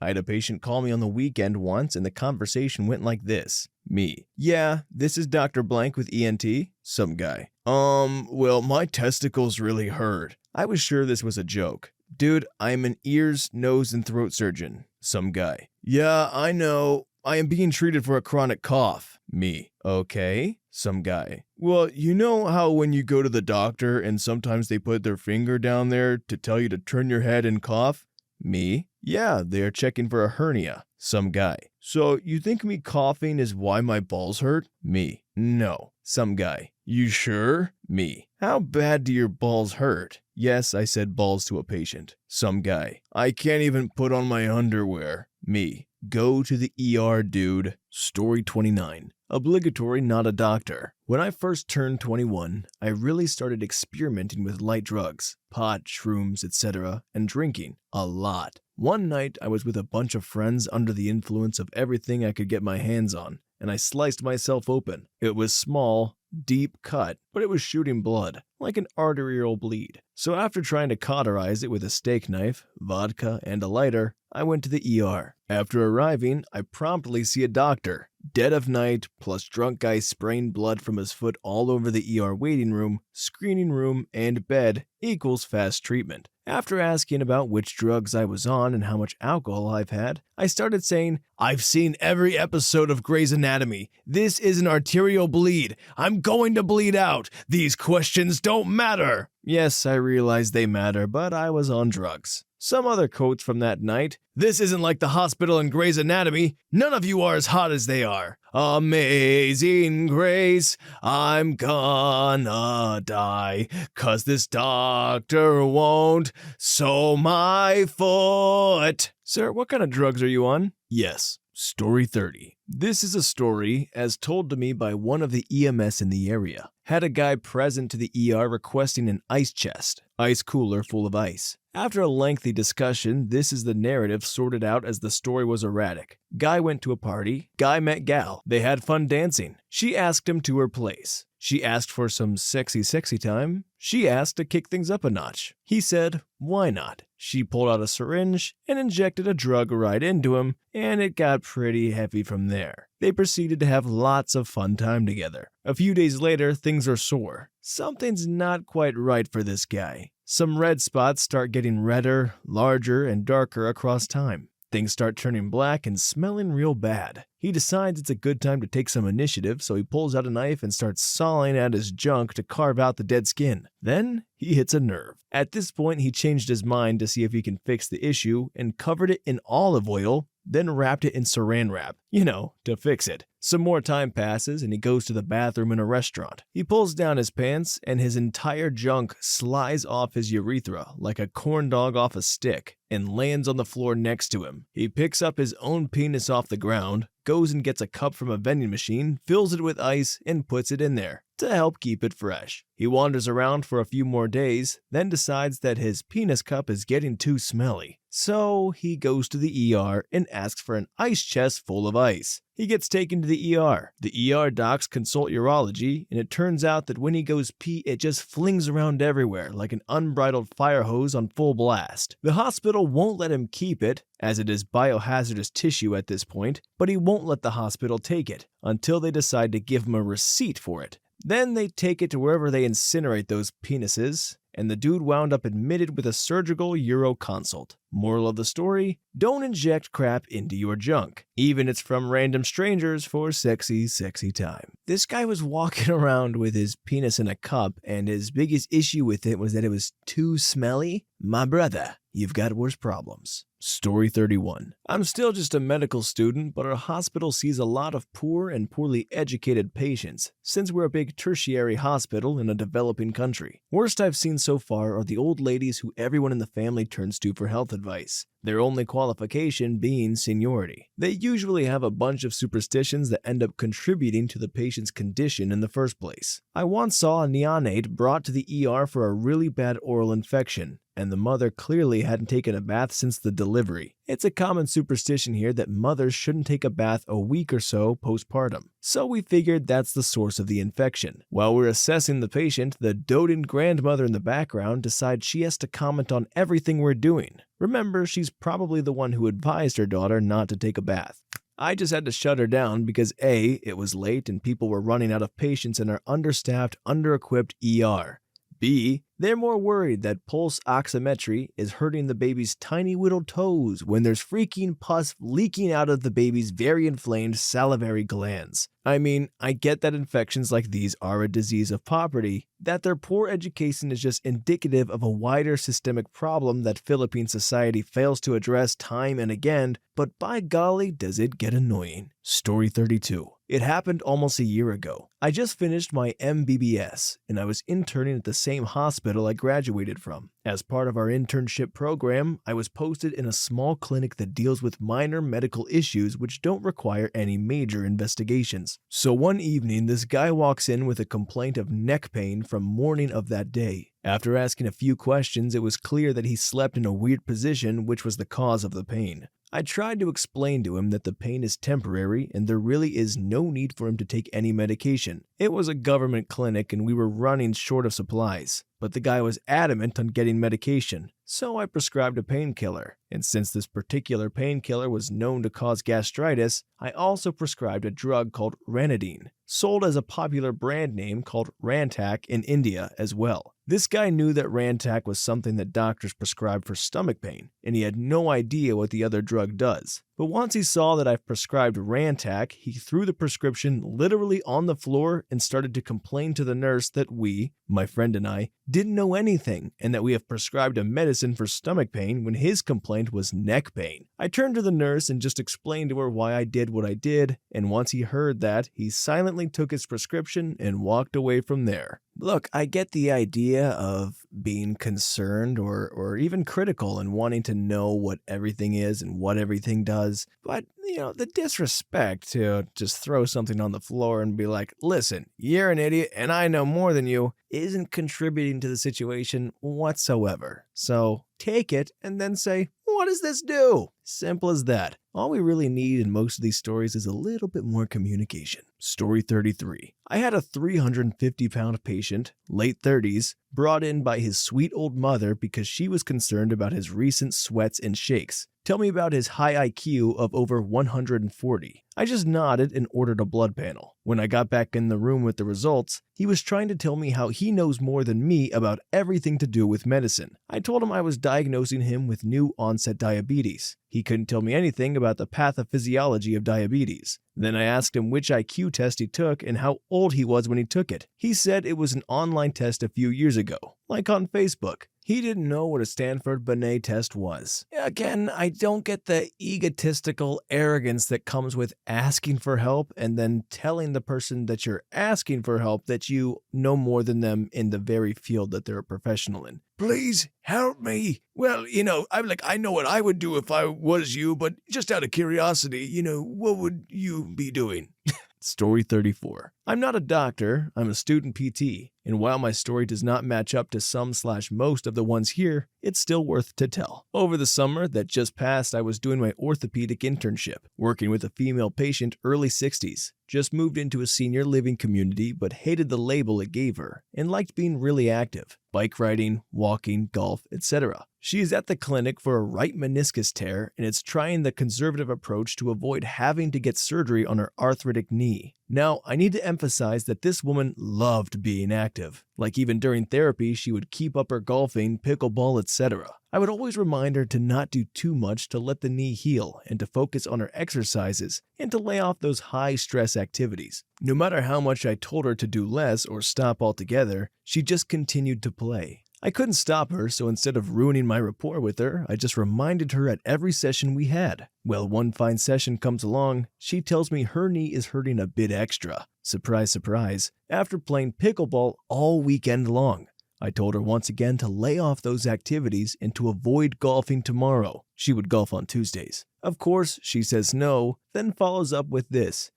I had a patient call me on the weekend once and the conversation went like this. Me. Yeah, this is Dr. Blank with ENT. Some guy. Well, my testicles really hurt. I was sure this was a joke. Dude, I'm an ears, nose, and throat surgeon. Some guy. Yeah, I know. I am being treated for a chronic cough. Me. Okay. Some guy. Well, you know how when you go to the doctor and sometimes they put their finger down there to tell you to turn your head and cough? Me. Yeah, they are checking for a hernia. Some guy. So you think me coughing is why my balls hurt? Me. No. Some guy. You sure? Me. How bad do your balls hurt? Yes, I said balls to a patient. Some guy. I can't even put on my underwear. Me. Go to the ER, dude. Story 29. Obligatory, not a doctor. When I first turned 21, I really started experimenting with light drugs, pot, shrooms, etc., and drinking a lot. One night, I was with a bunch of friends under the influence of everything I could get my hands on, and I sliced myself open. It was small, deep cut, but it was shooting blood, like an arterial bleed. So after trying to cauterize it with a steak knife, vodka, and a lighter, I went to the ER. After arriving, I promptly see a doctor. Dead of night, plus drunk guy spraying blood from his foot all over the ER waiting room, screening room, and bed equals fast treatment. After asking about which drugs I was on and how much alcohol I've had, I started saying, "I've seen every episode of Grey's Anatomy. This is an arterial bleed. I'm going to bleed out. These questions don't matter." Yes, I realized they matter, but I was on drugs. Some other quotes from that night. "This isn't like the hospital in Grey's Anatomy. None of you are as hot as they are. Amazing grace, I'm gonna die, 'cause this doctor won't sew my foot." Sir, what kind of drugs are you on? Yes. Story 30. This is a story as told to me by one of the EMS in the area. Had a guy present to the ER requesting an ice chest, ice cooler full of ice. After a lengthy discussion, this is the narrative sorted out as the story was erratic. Guy went to a party. Guy met gal. They had fun dancing. She asked him to her place. She asked for some sexy time. She asked to kick things up a notch. He said, why not? She pulled out a syringe and injected a drug right into him, and it got pretty heavy from there. They proceeded to have lots of fun time together. A few days later, things are sore. Something's not quite right for this guy. Some red spots start getting redder, larger, and darker across time. Things start turning black and smelling real bad. He decides it's a good time to take some initiative, so he pulls out a knife and starts sawing at his junk to carve out the dead skin. Then, he hits a nerve. At this point, he changed his mind to see if he can fix the issue and covered it in olive oil, then wrapped it in saran wrap, to fix it. Some more time passes and he goes to the bathroom in a restaurant. He pulls down his pants and his entire junk slides off his urethra like a corn dog off a stick and lands on the floor next to him. He picks up his own penis off the ground, goes and gets a cup from a vending machine, fills it with ice, and puts it in there to help keep it fresh. He wanders around for a few more days, then decides that his penis cup is getting too smelly. So he goes to the ER and asks for an ice chest full of ice. He gets taken to the ER. The ER docs consult urology, and it turns out that when he goes pee, it just flings around everywhere like an unbridled fire hose on full blast. The hospital won't let him keep it, as it is biohazardous tissue at this point, but he won't let the hospital take it until they decide to give him a receipt for it. Then they take it to wherever they incinerate those penises, and the dude wound up admitted with a surgical uroconsult. Moral of the story, don't inject crap into your junk, even if it's from random strangers for sexy time. This guy was walking around with his penis in a cup, and his biggest issue with it was that it was too smelly. My brother, you've got worse problems. Story 31. I'm still just a medical student, but our hospital sees a lot of poor and poorly educated patients, since we're a big tertiary hospital in a developing country. Worst I've seen so far are the old ladies who everyone in the family turns to for health advice, their only qualification being seniority. They usually have a bunch of superstitions that end up contributing to the patient's condition in the first place. I once saw a neonate brought to the ER for a really bad oral infection, and the mother clearly hadn't taken a bath since the delivery. It's a common superstition here that mothers shouldn't take a bath a week or so postpartum, so we figured that's the source of the infection. While we're assessing the patient, the doting grandmother in the background decides she has to comment on everything we're doing. Remember, she's probably the one who advised her daughter not to take a bath. I just had to shut her down because A, it was late and people were running out of patients in our understaffed, under-equipped ER. B, they're more worried that pulse oximetry is hurting the baby's tiny whittled toes when there's freaking pus leaking out of the baby's very inflamed salivary glands. I mean, I get that infections like these are a disease of poverty, that their poor education is just indicative of a wider systemic problem that Philippine society fails to address time and again, but by golly does it get annoying. Story 32. It happened almost a year ago. I just finished my MBBS, and I was interning at the same hospital I graduated from. As part of our internship program, I was posted in a small clinic that deals with minor medical issues which don't require any major investigations. So one evening, this guy walks in with a complaint of neck pain from morning of that day. After asking a few questions, it was clear that he slept in a weird position, which was the cause of the pain. I tried to explain to him that the pain is temporary and there really is no need for him to take any medication. It was a government clinic and we were running short of supplies, but the guy was adamant on getting medication, so I prescribed a painkiller. And since this particular painkiller was known to cause gastritis, I also prescribed a drug called Rantac, sold as a popular brand name called Rantac in India as well. This guy knew that Rantac was something that doctors prescribe for stomach pain, and he had no idea what the other drug does. But once he saw that I've prescribed Rantac, he threw the prescription literally on the floor and started to complain to the nurse that we, my friend and I, didn't know anything and that we have prescribed a medicine for stomach pain when his complaint was neck pain. I turned to the nurse and just explained to her why I did what I did, and once he heard that, he silently took his prescription and walked away from there. Look, I get the idea of being concerned or even critical and wanting to know what everything is and what everything does, but the disrespect to just throw something on the floor and be like, listen, you're an idiot and I know more than you, isn't contributing to the situation whatsoever. So take it and then say, what does this do? Simple as that. All we really need in most of these stories is a little bit more communication. Story 33. I had a 350-pound patient, late 30s, brought in by his sweet old mother because she was concerned about his recent sweats and shakes. Tell me about his high IQ of over 140. I just nodded and ordered a blood panel. When I got back in the room with the results, he was trying to tell me how he knows more than me about everything to do with medicine. I told him I was diagnosing him with new onset diabetes. He couldn't tell me anything about the pathophysiology of diabetes. Then I asked him which IQ test he took and how old he was when he took it. He said it was an online test a few years ago, like on Facebook. He didn't know what a Stanford Binet test was. Again, I don't get the egotistical arrogance that comes with asking for help and then telling the person that you're asking for help that you know more than them in the very field that they're a professional in. Please help me. Well, I know what I would do if I was you, but just out of curiosity, what would you be doing? Story 34. I'm not a doctor, I'm a student PT, and while my story does not match up to some/most of the ones here, it's still worth to tell. Over the summer that just passed, I was doing my orthopedic internship, working with a female patient, early 60s. Just moved into a senior living community but hated the label it gave her, and liked being really active. Bike riding, walking, golf, etc. She is at the clinic for a right meniscus tear and is trying the conservative approach to avoid having to get surgery on her arthritic knee. Now, I need to emphasize that this woman loved being active. Like even during therapy, she would keep up her golfing, pickleball, etc. I would always remind her to not do too much to let the knee heal and to focus on her exercises and to lay off those high-stress activities. No matter how much I told her to do less or stop altogether, she just continued to play. I couldn't stop her, so instead of ruining my rapport with her, I just reminded her at every session we had. Well, one fine session comes along, she tells me her knee is hurting a bit extra. Surprise, surprise, after playing pickleball all weekend long. I told her once again to lay off those activities and to avoid golfing tomorrow. She would golf on Tuesdays. Of course, she says no, then follows up with this.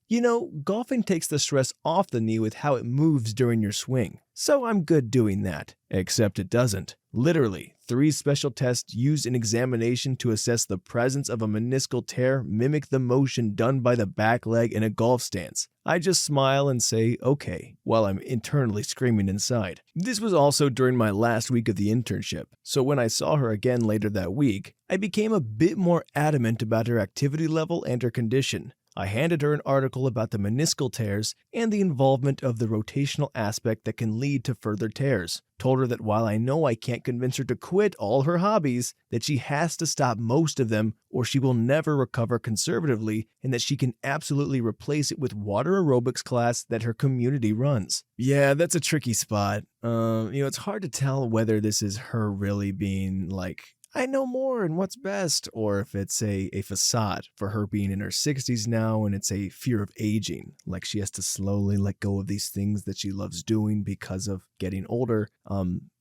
Golfing takes the stress off the knee with how it moves during your swing. So I'm good doing that. Except it doesn't. Literally, 3 special tests used in examination to assess the presence of a meniscal tear mimic the motion done by the back leg in a golf stance. I just smile and say, okay, while I'm internally screaming inside. This was also during my last week of the internship, so when I saw her again later that week, I became a bit more adamant about her activity level and her condition. I handed her an article about the meniscal tears and the involvement of the rotational aspect that can lead to further tears. Told her that while I know I can't convince her to quit all her hobbies, that she has to stop most of them or she will never recover conservatively, and that she can absolutely replace it with water aerobics class that her community runs. Yeah, that's a tricky spot. It's hard to tell whether this is her really being like, I know more and what's best, or if it's a facade for her being in her 60s now and it's a fear of aging, like she has to slowly let go of these things that she loves doing because of getting older.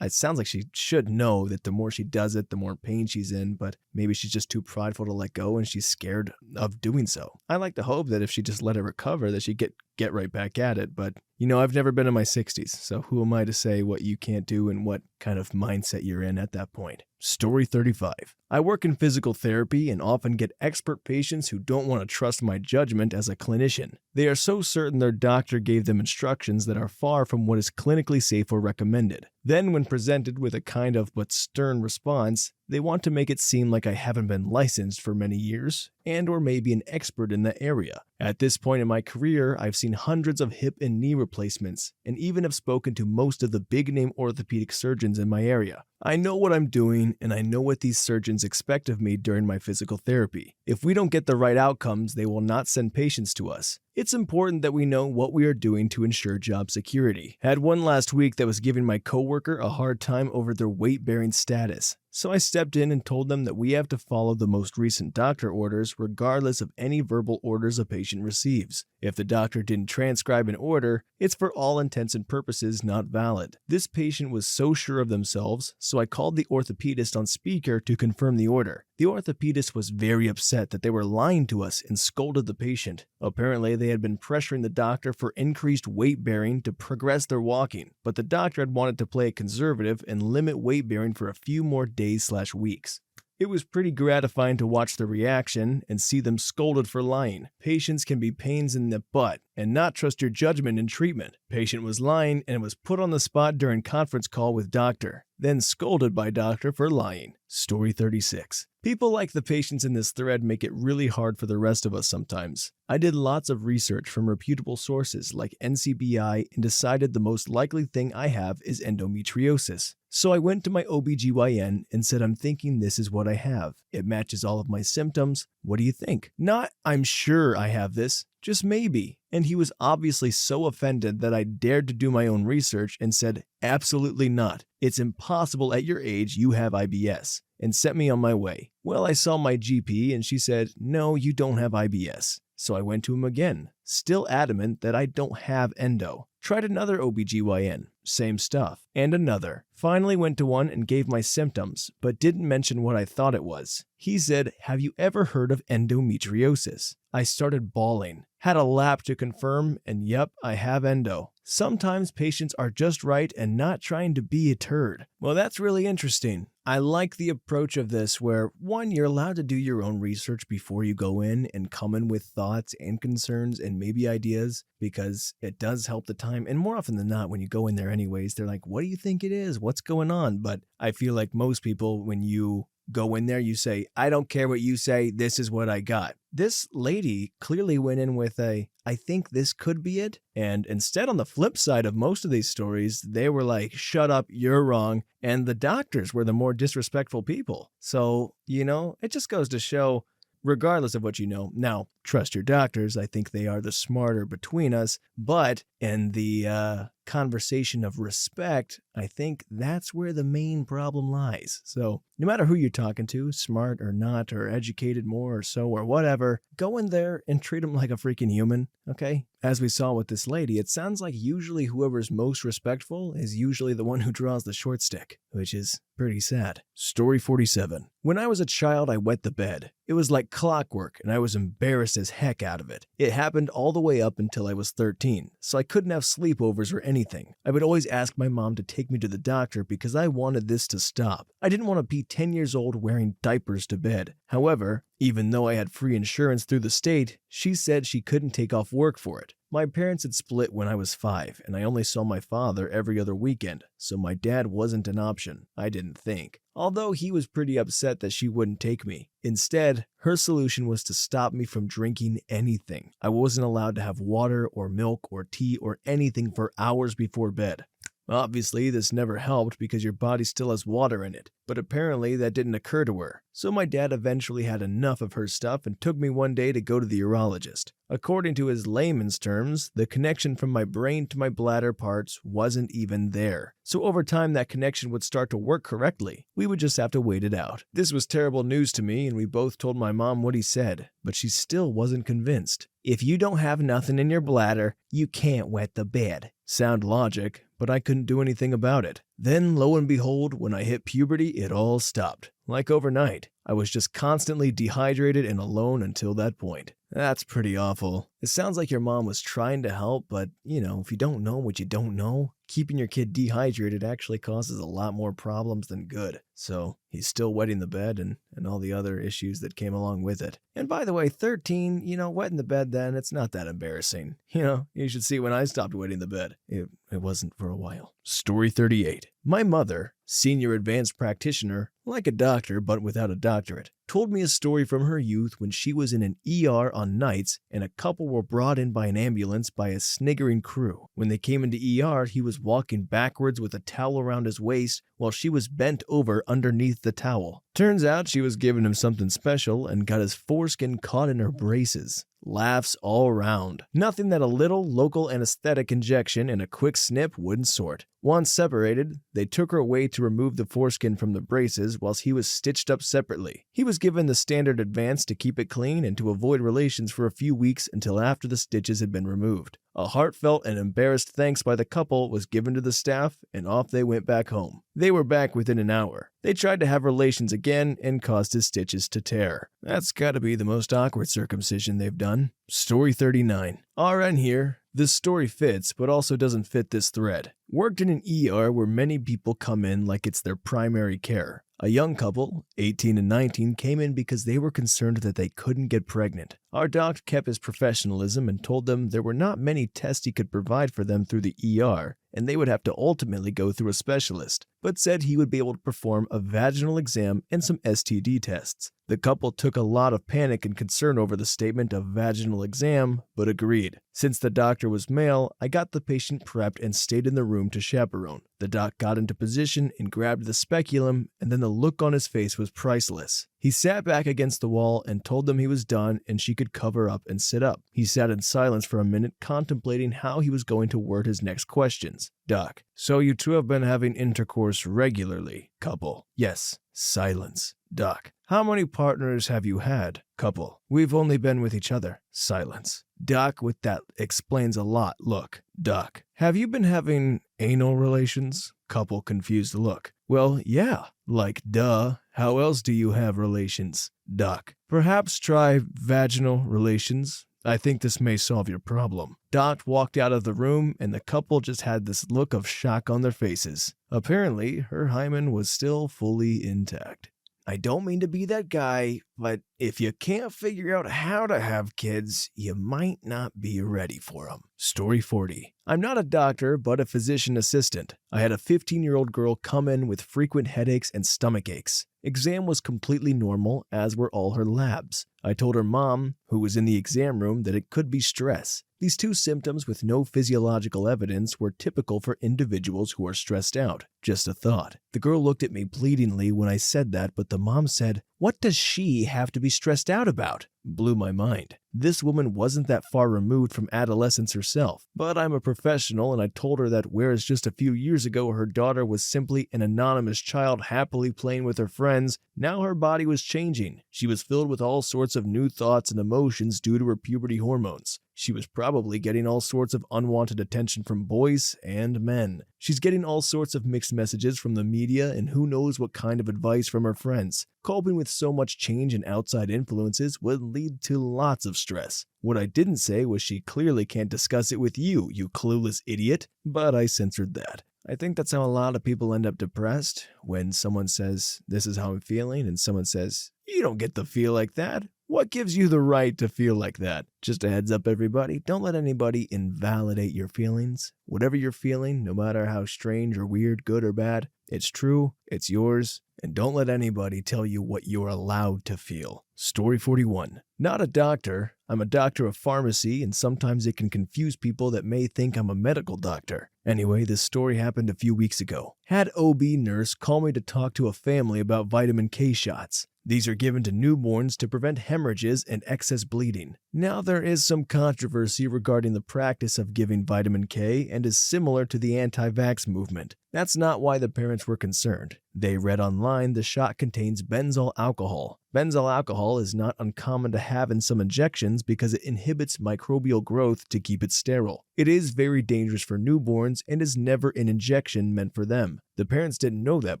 It sounds like she should know that the more she does it, the more pain she's in, but maybe she's just too prideful to let go and she's scared of doing so. I like to hope that if she just let it recover, that she'd get right back at it, but I've never been in my 60s, so who am I to say what you can't do and what kind of mindset you're in at that point? Story 35. I work in physical therapy and often get expert patients who don't want to trust my judgment as a clinician. They are so certain their doctor gave them instructions that are far from what is clinically safe or recommended. Then, when presented with a kind of but stern response, They want to make it seem like I haven't been licensed for many years, and or maybe an expert in the area. At this point in my career, I've seen hundreds of hip and knee replacements, and even have spoken to most of the big-name orthopedic surgeons in my area. I know what I'm doing, and I know what these surgeons expect of me during my physical therapy. If we don't get the right outcomes, they will not send patients to us. It's important that we know what we are doing to ensure job security. Had one last week that was giving my coworker a hard time over their weight-bearing status. So I stepped in and told them that we have to follow the most recent doctor orders regardless of any verbal orders a patient receives. If the doctor didn't transcribe an order, it's for all intents and purposes not valid. This patient was so sure of themselves, so I called the orthopedist on speaker to confirm the order. The orthopedist was very upset that they were lying to us and scolded the patient. Apparently, they had been pressuring the doctor for increased weight bearing to progress their walking, but the doctor had wanted to play it conservative and limit weight bearing for a few more days/weeks. It was pretty gratifying to watch the reaction and see them scolded for lying. Patients can be pains in the butt and not trust your judgment in treatment. Patient was lying and was put on the spot during conference call with doctor, then scolded by doctor for lying. Story 36. People like the patients in this thread make it really hard for the rest of us sometimes. I did lots of research from reputable sources like NCBI and decided the most likely thing I have is endometriosis. So I went to my OBGYN and said, I'm thinking this is what I have. It matches all of my symptoms. What do you think? Not, I'm sure I have this, just maybe. And he was obviously so offended that I dared to do my own research and said, absolutely not. It's impossible at your age you have IBS, and sent me on my way. Well, I saw my GP and she said, no, you don't have IBS. So I went to him again, still adamant that I don't have endo. Tried another OBGYN, same stuff, and another. Finally went to one and gave my symptoms, but didn't mention what I thought it was. He said, have you ever heard of endometriosis? I started bawling. Had a lap to confirm, and yep, I have endo. Sometimes patients are just right and not trying to be a turd. Well, that's really interesting. I like the approach of this where, one, you're allowed to do your own research before you go in and come in with thoughts and concerns and maybe ideas, because it does help the time. And more often than not, when you go in there anyways, they're like, what do you think it is? What's going on? But I feel like most people, when you go in there, you say, I don't care what you say, this is what I got. This lady clearly went in with I think this could be it. And instead, on the flip side of most of these stories, they were like, shut up, you're wrong. And the doctors were the more disrespectful people. So, it just goes to show, regardless of what you know. Now, trust your doctors. I think they are the smarter between us. But in the conversation of respect, I think that's where the main problem lies. So no matter who you're talking to, smart or not, or educated more or so or whatever, go in there and treat them like a freaking human, okay? As we saw with this lady, it sounds like usually whoever's most respectful is usually the one who draws the short stick, which is pretty sad. Story 47. When I was a child, I wet the bed. It was like clockwork, and I was embarrassed as heck out of it. It happened all the way up until I was 13, so I couldn't have sleepovers or anything. I would always ask my mom to take me to the doctor because I wanted this to stop. I didn't want to be 10 years old wearing diapers to bed. However, even though I had free insurance through the state, she said she couldn't take off work for it. My parents had split when I was 5, and I only saw my father every other weekend, so my dad wasn't an option, I didn't think. Although he was pretty upset that she wouldn't take me. Instead, her solution was to stop me from drinking anything. I wasn't allowed to have water or milk or tea or anything for hours before bed. Obviously, this never helped because your body still has water in it, but apparently that didn't occur to her. So my dad eventually had enough of her stuff and took me one day to go to the urologist. According to his layman's terms, the connection from my brain to my bladder parts wasn't even there. So over time, that connection would start to work correctly. We would just have to wait it out. This was terrible news to me, and we both told my mom what he said, but she still wasn't convinced. If you don't have nothing in your bladder, you can't wet the bed. Sound logic, but I couldn't do anything about it. Then, lo and behold, when I hit puberty, it all stopped. Like overnight. I was just constantly dehydrated and alone until that point. That's pretty awful. It sounds like your mom was trying to help, but, if you don't know what you don't know, keeping your kid dehydrated actually causes a lot more problems than good. So he's still wetting the bed and all the other issues that came along with it. And by the way, 13, wetting the bed then, it's not that embarrassing. You should see when I stopped wetting the bed. It wasn't for a while. Story 38. My mother senior advanced practitioner, like a doctor but without a doctorate, told me a story from her youth when she was in an ER on nights and a couple were brought in by an ambulance by a sniggering crew. When they came into ER, he was walking backwards with a towel around his waist while she was bent over underneath the towel. Turns out she was giving him something special and got his foreskin caught in her braces. Laughs all round. Nothing that a little local anesthetic injection and a quick snip wouldn't sort. Once separated, they took her away to remove the foreskin from the braces whilst he was stitched up separately. He was given the standard advance to keep it clean and to avoid relations for a few weeks until after the stitches had been removed. A heartfelt and embarrassed thanks by the couple was given to the staff, and off they went back home. They were back within an hour. They tried to have relations again and caused his stitches to tear. That's gotta be the most awkward circumcision they've done. Story 39. RN here. This story fits, but also doesn't fit this thread. Worked in an ER where many people come in like it's their primary care. A young couple, 18 and 19, came in because they were concerned that they couldn't get pregnant. Our doc kept his professionalism and told them there were not many tests he could provide for them through the ER, and they would have to ultimately go through a specialist, but said he would be able to perform a vaginal exam and some STD tests. The couple took a lot of panic and concern over the statement of vaginal exam, but agreed. Since the doctor was male, I got the patient prepped and stayed in the room to chaperone. The doc got into position and grabbed the speculum, and then the look on his face was priceless. He sat back against the wall and told them he was done and she could cover up and sit up. He sat in silence for a minute, contemplating how he was going to word his next questions. Doc: so you two have been having intercourse regularly? Couple: yes. Silence. Doc: how many partners have you had? Couple: we've only been with each other. Silence. Doc: with that explains a lot look. Doc: have you been having anal relations? Couple confused look. Well, yeah. Like, duh. How else do you have relations? Doc: perhaps try vaginal relations. I think this may solve your problem. Doc walked out of the room and the couple just had this look of shock on their faces. Apparently, her hymen was still fully intact. I don't mean to be that guy, but if you can't figure out how to have kids, you might not be ready for them. Story 40. I'm not a doctor, but a physician assistant. I had a 15-year-old girl come in with frequent headaches and stomach aches. Exam was completely normal, as were all her labs. I told her mom, who was in the exam room, that it could be stress. These two symptoms with no physiological evidence were typical for individuals who are stressed out. Just a thought. The girl looked at me pleadingly when I said that, but the mom said, "What does she have to be stressed out about?" Blew my mind. This woman wasn't that far removed from adolescence herself, but I'm a professional and I told her that whereas just a few years ago her daughter was simply an anonymous child happily playing with her friends, now her body was changing. She was filled with all sorts of new thoughts and emotions due to her puberty hormones. She was probably getting all sorts of unwanted attention from boys and men. She's getting all sorts of mixed messages from the media and who knows what kind of advice from her friends. Coping with so much change and outside influences would lead to lots of stress. What I didn't say was she clearly can't discuss it with you, you clueless idiot, but I censored that. I think that's how a lot of people end up depressed, when someone says, "This is how I'm feeling," and someone says, "You don't get to feel like that. What gives you the right to feel like that?" Just a heads up, everybody, don't let anybody invalidate your feelings. Whatever you're feeling, no matter how strange or weird, good or bad, it's true, it's yours, and don't let anybody tell you what you're allowed to feel. Story 41. Not a doctor. I'm a doctor of pharmacy, and sometimes it can confuse people that may think I'm a medical doctor. Anyway, this story happened a few weeks ago. Had OB nurse call me to talk to a family about vitamin K shots. These are given to newborns to prevent hemorrhages and excess bleeding. Now, there is some controversy regarding the practice of giving vitamin K and is similar to the anti-vax movement. That's not why the parents were concerned. They read online the shot contains benzyl alcohol. Benzyl alcohol is not uncommon to have in some injections because it inhibits microbial growth to keep it sterile. It is very dangerous for newborns and is never an injection meant for them. The parents didn't know that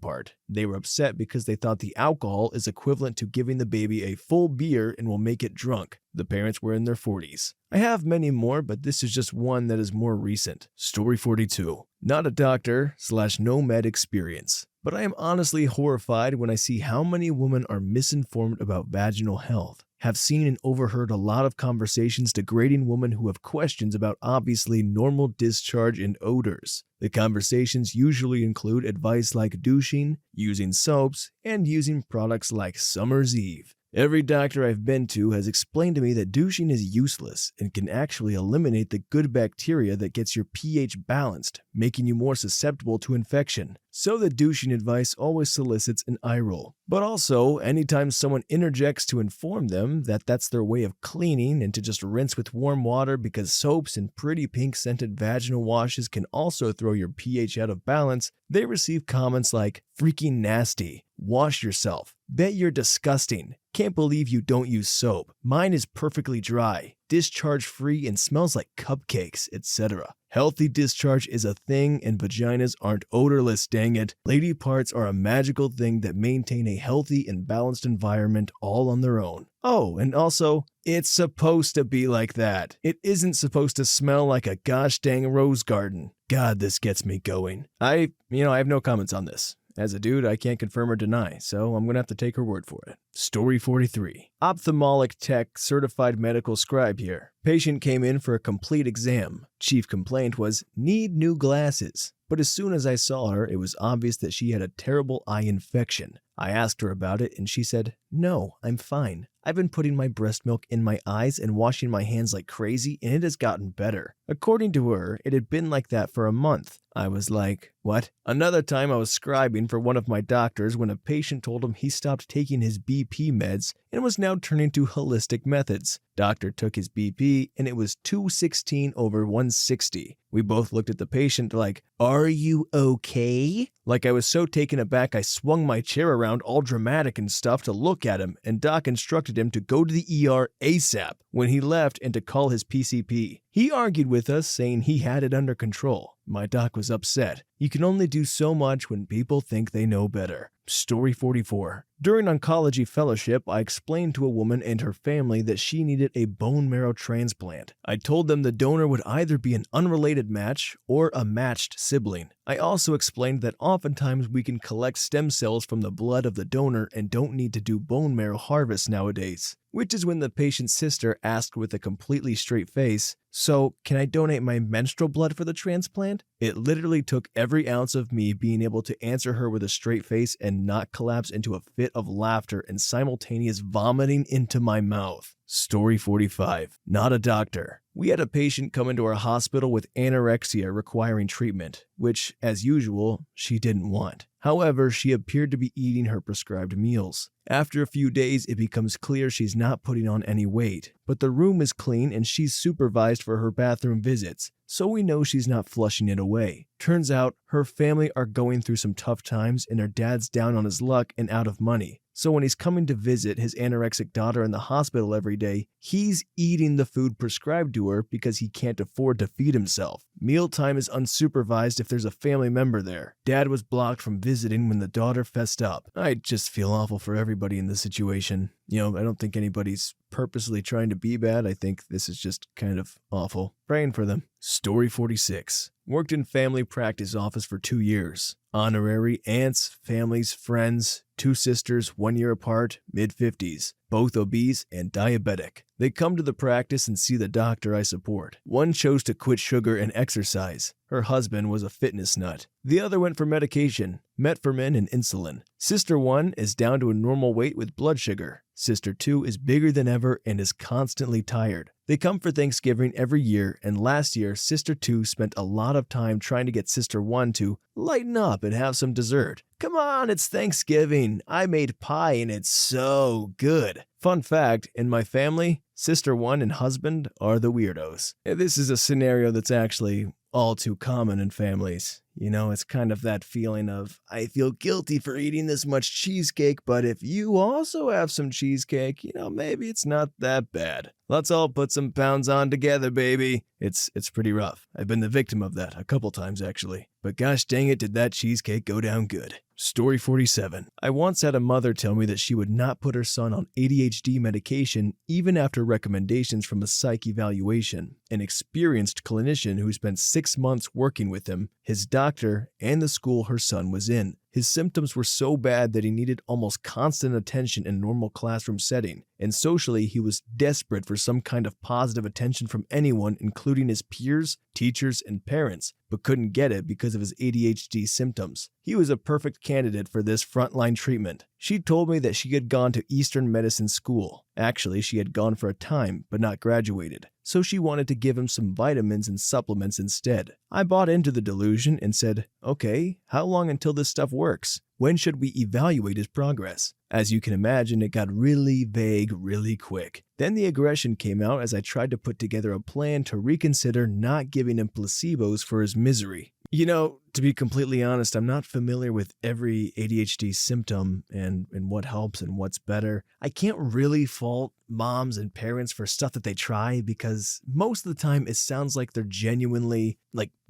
part. They were upset because they thought the alcohol is equivalent to giving the baby a full beer and will make it drunk. The parents were in their 40s. I have many more, but this is just one that is more recent. Story 42. Not a doctor/no med experience, but I am honestly horrified when I see how many women are misinformed about vaginal health. have seen and overheard a lot of conversations degrading women who have questions about obviously normal discharge and odors. The conversations usually include advice like douching, using soaps, and using products like Summer's Eve. Every doctor I've been to has explained to me that douching is useless and can actually eliminate the good bacteria that gets your pH balanced, making you more susceptible to infection. So the douching advice always solicits an eye roll. But also, anytime someone interjects to inform them that that's their way of cleaning and to just rinse with warm water because soaps and pretty pink scented vaginal washes can also throw your pH out of balance, they receive comments like, freaking nasty, wash yourself, bet you're disgusting, can't believe you don't use soap, mine is perfectly dry, discharge free and smells like cupcakes, etc. Healthy discharge is a thing and vaginas aren't odorless, dang it. Lady parts are a magical thing that maintain a healthy and balanced environment all on their own. Oh, and also, it's supposed to be like that. It isn't supposed to smell like a gosh dang rose garden. God, this gets me going. I have no comments on this. As a dude, I can't confirm or deny, so I'm gonna have to take her word for it. Story 43. Ophthalmic tech certified medical scribe here. Patient came in for a complete exam. Chief complaint was, need new glasses. But as soon as I saw her, it was obvious that she had a terrible eye infection. I asked her about it and she said, no, I'm fine. I've been putting my breast milk in my eyes and washing my hands like crazy and it has gotten better. According to her, it had been like that for a month. I was like, what? Another time I was scribing for one of my doctors when a patient told him he stopped taking his BP meds and was now turning to holistic methods. Doctor took his BP and it was 216/160. We both looked at the patient like, are you okay? Like I was so taken aback I swung my chair around all dramatic and stuff to look at him, and Doc instructed him to go to the ER ASAP when he left and to call his PCP. He argued with us saying he had it under control. My doc was upset. You can only do so much when people think they know better. Story 44. During oncology fellowship, I explained to a woman and her family that she needed a bone marrow transplant. I told them the donor would either be an unrelated match or a matched sibling. I also explained that oftentimes we can collect stem cells from the blood of the donor and don't need to do bone marrow harvest nowadays. Which is when the patient's sister asked with a completely straight face, so can I donate my menstrual blood for the transplant? It literally took every ounce of me being able to answer her with a straight face and not collapse into a fit of laughter and simultaneous vomiting into my mouth. Story 45. Not a doctor. We had a patient come into our hospital with anorexia requiring treatment, which, as usual, she didn't want. However, she appeared to be eating her prescribed meals. After a few days, it becomes clear she's not putting on any weight, but the room is clean and she's supervised for her bathroom visits, so we know she's not flushing it away. Turns out, her family are going through some tough times and her dad's down on his luck and out of money. So when he's coming to visit his anorexic daughter in the hospital every day, he's eating the food prescribed to her because he can't afford to feed himself. Mealtime is unsupervised if there's a family member there. Dad was blocked from visiting when the daughter fessed up. I just feel awful for everybody in this situation. I don't think anybody's purposely trying to be bad. I think this is just kind of awful. Praying for them. Story 46. Worked in family practice office for 2 years. Honorary aunts, families, friends, 2 sisters, 1 year apart, mid-50s, both obese and diabetic. They come to the practice and see the doctor I support. One chose to quit sugar and exercise. Her husband was a fitness nut. The other went for medication, metformin and insulin. Sister 1 is down to a normal weight with blood sugar. Sister 2 is bigger than ever and is constantly tired. They come for Thanksgiving every year, and last year, Sister 2 spent a lot of time trying to get Sister 1 to lighten up and have some dessert. Come on, it's Thanksgiving. I made pie and it's so good. Fun fact, in my family, Sister 1 and husband are the weirdos. This is a scenario that's actually all too common in families. It's kind of that feeling of, I feel guilty for eating this much cheesecake, but if you also have some cheesecake, maybe it's not that bad. Let's all put some pounds on together, baby. It's pretty rough. I've been the victim of that a couple times, actually. But gosh dang it, did that cheesecake go down good. Story 47. I once had a mother tell me that she would not put her son on ADHD medication even after recommendations from a psych evaluation. An experienced clinician who spent 6 months working with him, his doctor, and the school her son was in. His His symptoms were so bad that he needed almost constant attention in a normal classroom setting, and socially he was desperate for some kind of positive attention from anyone, including his peers, teachers, and parents, but couldn't get it because of his ADHD symptoms. He was a perfect candidate for this frontline treatment. She told me that she had gone to Eastern medicine school. Actually, she had gone for a time, but not graduated. So she wanted to give him some vitamins and supplements instead. I bought into the delusion and said, okay, how long until this stuff works? When should we evaluate his progress? As you can imagine, it got really vague really quick. Then the aggression came out as I tried to put together a plan to reconsider not giving him placebos for his misery. You know, to be completely honest, I'm not familiar with every ADHD symptom and what helps and what's better. I can't really fault moms and parents for stuff that they try because most of the time it sounds like they're genuinely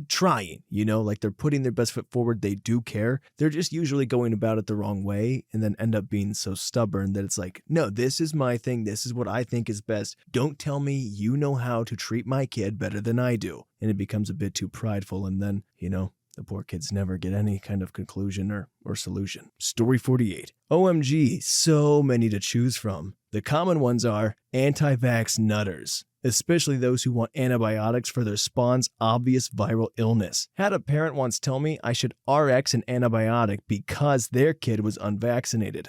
trying, like they're putting their best foot forward. They do care. They're just usually going about it the wrong way and then end up being so stubborn that it's like, no, this is my thing. This is what I think is best. Don't tell me you know how to treat my kid better than I do. And it becomes a bit too prideful and then, the poor kids never get any kind of conclusion or solution. Story 48. OMG, so many to choose from. The common ones are anti-vax nutters, especially those who want antibiotics for their spawn's obvious viral illness. Had a parent once tell me I should RX an antibiotic because their kid was unvaccinated.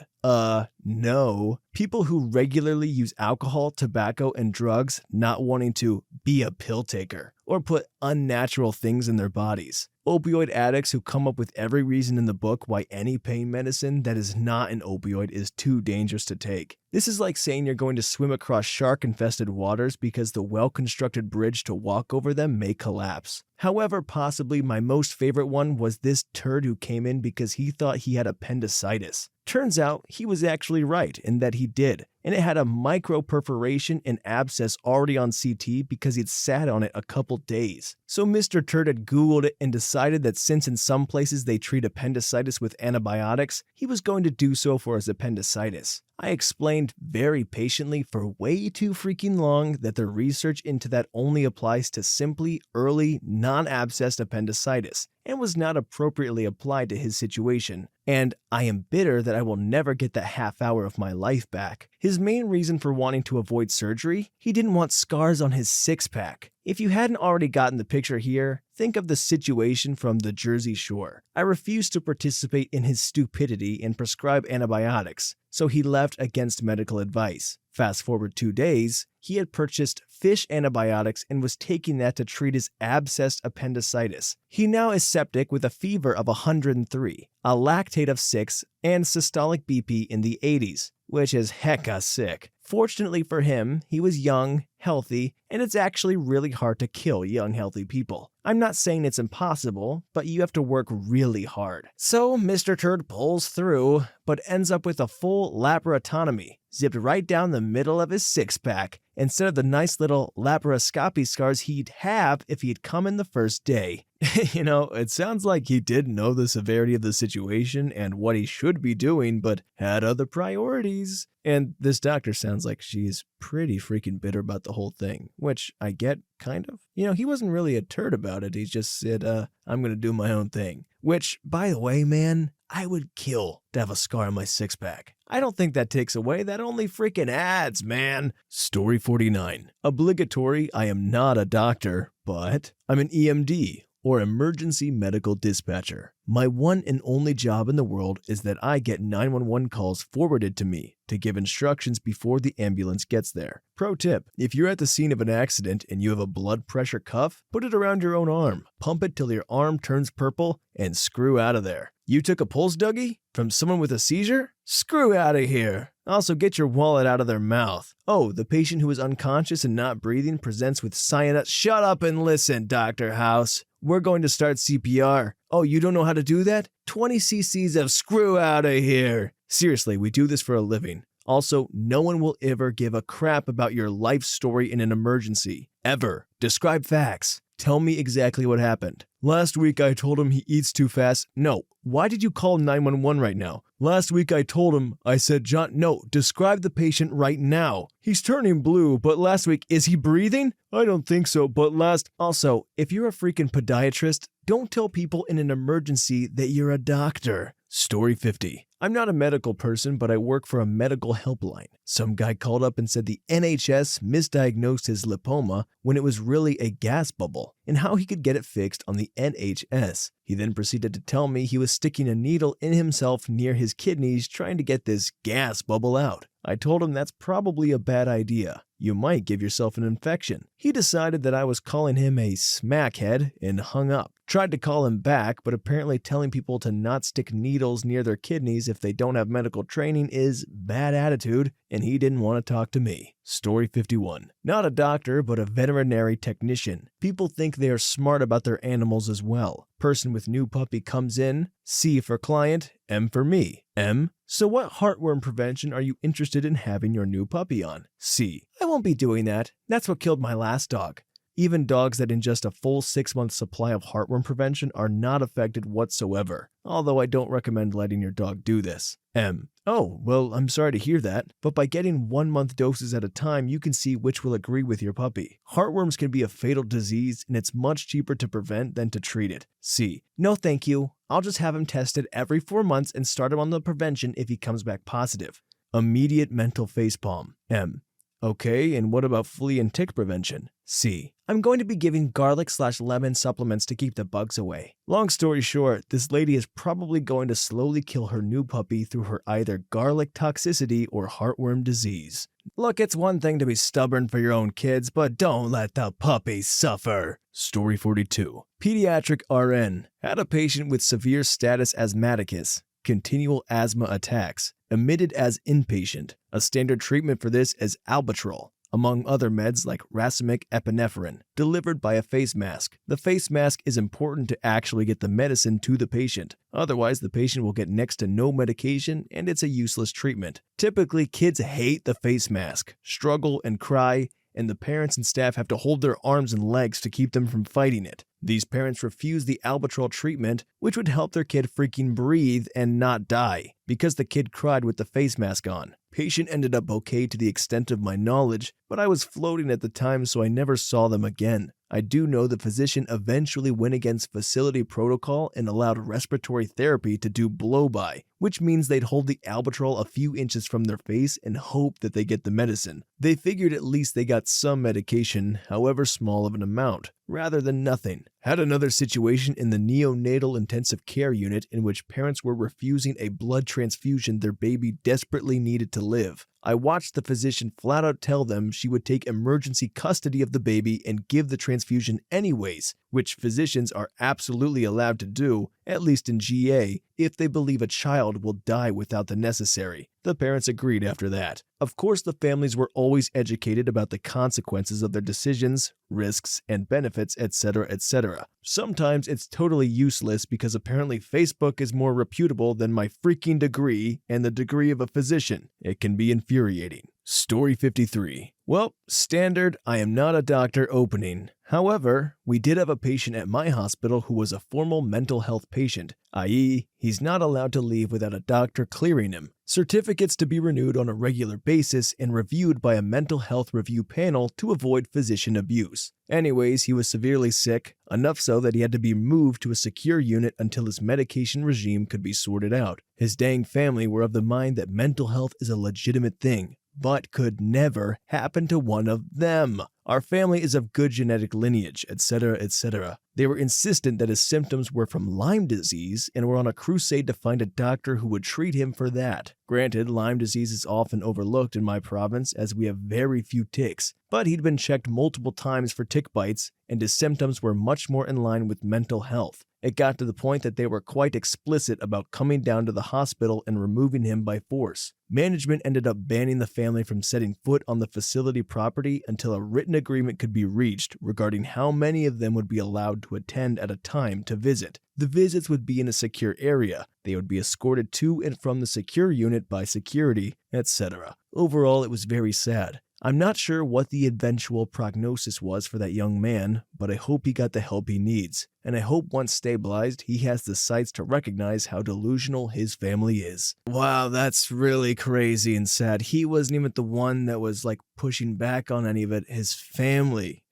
No. People who regularly use alcohol, tobacco, and drugs not wanting to be a pill taker or put unnatural things in their bodies. Opioid addicts who come up with every reason in the book why any pain medicine that is not an opioid is too dangerous to take. This is like saying you're going to swim across shark-infested waters because the well-constructed bridge to walk over them may collapse. However, possibly my most favorite one was this turd who came in because he thought he had appendicitis. Turns out he was actually right in that he did, and it had a micro perforation and abscess already on CT because he'd sat on it a couple days. So Mr. Turd had Googled it and decided that since in some places they treat appendicitis with antibiotics, he was going to do so for his appendicitis. I explained very patiently for way too freaking long that the research into that only applies to simply early, non-abscessed appendicitis and was not appropriately applied to his situation. And I am bitter that I will never get that half hour of my life back. His main reason for wanting to avoid surgery? He didn't want scars on his six-pack. If you hadn't already gotten the picture here, think of the situation from the Jersey Shore. I refused to participate in his stupidity and prescribe antibiotics, so he left against medical advice. Fast forward 2 days, he had purchased fish antibiotics and was taking that to treat his abscessed appendicitis. He now is septic with a fever of 103, a lactate of 6, and systolic BP in the 80s, which is hecka sick. Fortunately for him, he was young, healthy, and it's actually really hard to kill young, healthy people. I'm not saying it's impossible, but you have to work really hard. So Mr. Turd pulls through, but ends up with a full laparotomy, zipped right down the middle of his six-pack, instead of the nice little laparoscopy scars he'd have if he'd come in the first day. It sounds like he did know the severity of the situation and what he should be doing, but had other priorities. And this doctor sounds like she's pretty freaking bitter about the whole thing, which I get, kind of. He wasn't really a turd about it. He just said, I'm going to do my own thing. Which, by the way, man, I would kill to have a scar on my six-pack. I don't think that takes away, that only freaking adds, man. Story 49. Obligatory, I am not a doctor, but I'm an EMD, or emergency medical dispatcher. My one and only job in the world is that I get 911 calls forwarded to me to give instructions before the ambulance gets there. Pro tip, if you're at the scene of an accident and you have a blood pressure cuff, put it around your own arm, pump it till your arm turns purple, and screw out of there. You took a pulse Dougie? From someone with a seizure? Screw out of here. Also, get your wallet out of their mouth. Oh, the patient who is unconscious and not breathing presents with cyanide. Shut up and listen, Dr. House. We're going to start CPR. Oh, you don't know how to do that? 20 cc's of screw out of here. Seriously, we do this for a living. Also, no one will ever give a crap about your life story in an emergency. Ever. Describe facts. Tell me exactly what happened. Last week I told him he eats too fast. No. Why did you call 911 right now? Last week I told him, I said, John, no, describe the patient right now. He's turning blue, but last week, is he breathing? I don't think so, but last... Also, if you're a freaking podiatrist, don't tell people in an emergency that you're a doctor. Story 50. I'm not a medical person, but I work for a medical helpline. Some guy called up and said the NHS misdiagnosed his lipoma when it was really a gas bubble, and how he could get it fixed on the NHS. He then proceeded to tell me he was sticking a needle in himself near his kidneys trying to get this gas bubble out. I told him that's probably a bad idea. You might give yourself an infection. He decided that I was calling him a smackhead and hung up. Tried to call him back, but apparently telling people to not stick needles near their kidneys if they don't have medical training is bad attitude, and he didn't want to talk to me. Story 51. Not a doctor, but a veterinary technician. People think they are smart about their animals as well. Person with new puppy comes in, C for client, M for me. M. So what heartworm prevention are you interested in having your new puppy on? C. I won't be doing that. That's what killed my last dog. Even dogs that ingest a full 6-month supply of heartworm prevention are not affected whatsoever, although I don't recommend letting your dog do this. M. Oh, well, I'm sorry to hear that, but by getting 1-month doses at a time, you can see which will agree with your puppy. Heartworms can be a fatal disease, and it's much cheaper to prevent than to treat it. C. No thank you. I'll just have him tested every 4 months and start him on the prevention if he comes back positive. Immediate mental facepalm. M. Okay, and what about flea and tick prevention? C. I'm going to be giving garlic/lemon supplements to keep the bugs away. Long story short, this lady is probably going to slowly kill her new puppy through her either garlic toxicity or heartworm disease. Look, it's one thing to be stubborn for your own kids, but don't let the puppy suffer. Story 42. Pediatric RN had a patient with severe status asthmaticus, continual asthma attacks, admitted as inpatient. A standard treatment for this is albuterol, among other meds like racemic epinephrine, delivered by a face mask. The face mask is important to actually get the medicine to the patient. Otherwise, the patient will get next to no medication and it's a useless treatment. Typically, kids hate the face mask, struggle and cry, and the parents and staff have to hold their arms and legs to keep them from fighting it. These parents refuse the albuterol treatment, which would help their kid freaking breathe and not die, because the kid cried with the face mask on. Patient ended up okay to the extent of my knowledge, but I was floating at the time so I never saw them again. I do know the physician eventually went against facility protocol and allowed respiratory therapy to do blow-by, which means they'd hold the albuterol a few inches from their face and hope that they get the medicine. They figured at least they got some medication, however small of an amount, rather than nothing. Had another situation in the neonatal intensive care unit in which parents were refusing a blood transfusion their baby desperately needed to live. I watched the physician flat out tell them she would take emergency custody of the baby and give the transfusion anyways, which physicians are absolutely allowed to do, at least in GA, if they believe a child will die without the necessary. The parents agreed after that. Of course, the families were always educated about the consequences of their decisions, risks, and benefits, etc., etc. Sometimes it's totally useless because apparently Facebook is more reputable than my freaking degree and the degree of a physician. It can be infuriating. Story 53. Well, standard I am not a doctor opening. However, we did have a patient at my hospital who was a formal mental health patient, i.e., he's not allowed to leave without a doctor clearing him. Certificates to be renewed on a regular basis and reviewed by a mental health review panel to avoid physician abuse. Anyways, he was severely sick, enough so that he had to be moved to a secure unit until his medication regime could be sorted out. His dang family were of the mind that mental health is a legitimate thing, but could never happen to one of them. Our family is of good genetic lineage, etc., etc. They were insistent that his symptoms were from Lyme disease and were on a crusade to find a doctor who would treat him for that. Granted, Lyme disease is often overlooked in my province as we have very few ticks, but he'd been checked multiple times for tick bites and his symptoms were much more in line with mental health. It got to the point that they were quite explicit about coming down to the hospital and removing him by force. Management ended up banning the family from setting foot on the facility property until a written agreement could be reached regarding how many of them would be allowed to attend at a time to visit. The visits would be in a secure area. They would be escorted to and from the secure unit by security, etc. Overall, it was very sad. I'm not sure what the eventual prognosis was for that young man, but I hope he got the help he needs. and I hope once stabilized, he has the sights to recognize how delusional his family is. Wow, that's really crazy and sad. He wasn't even the one that was like pushing back on any of it. His family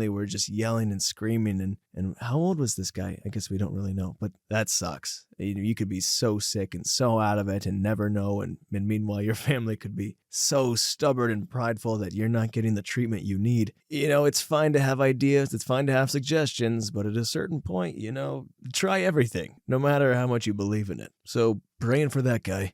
were just yelling and screaming. And how old was this guy? I guess we don't really know, but that sucks. You could be so sick and so out of it and never know. And meanwhile, your family could be so stubborn and prideful that you're not getting the treatment you need. It's fine to have ideas. It's fine to have suggestions, but at a certain point, try everything, no matter how much you believe in it. So praying for that guy.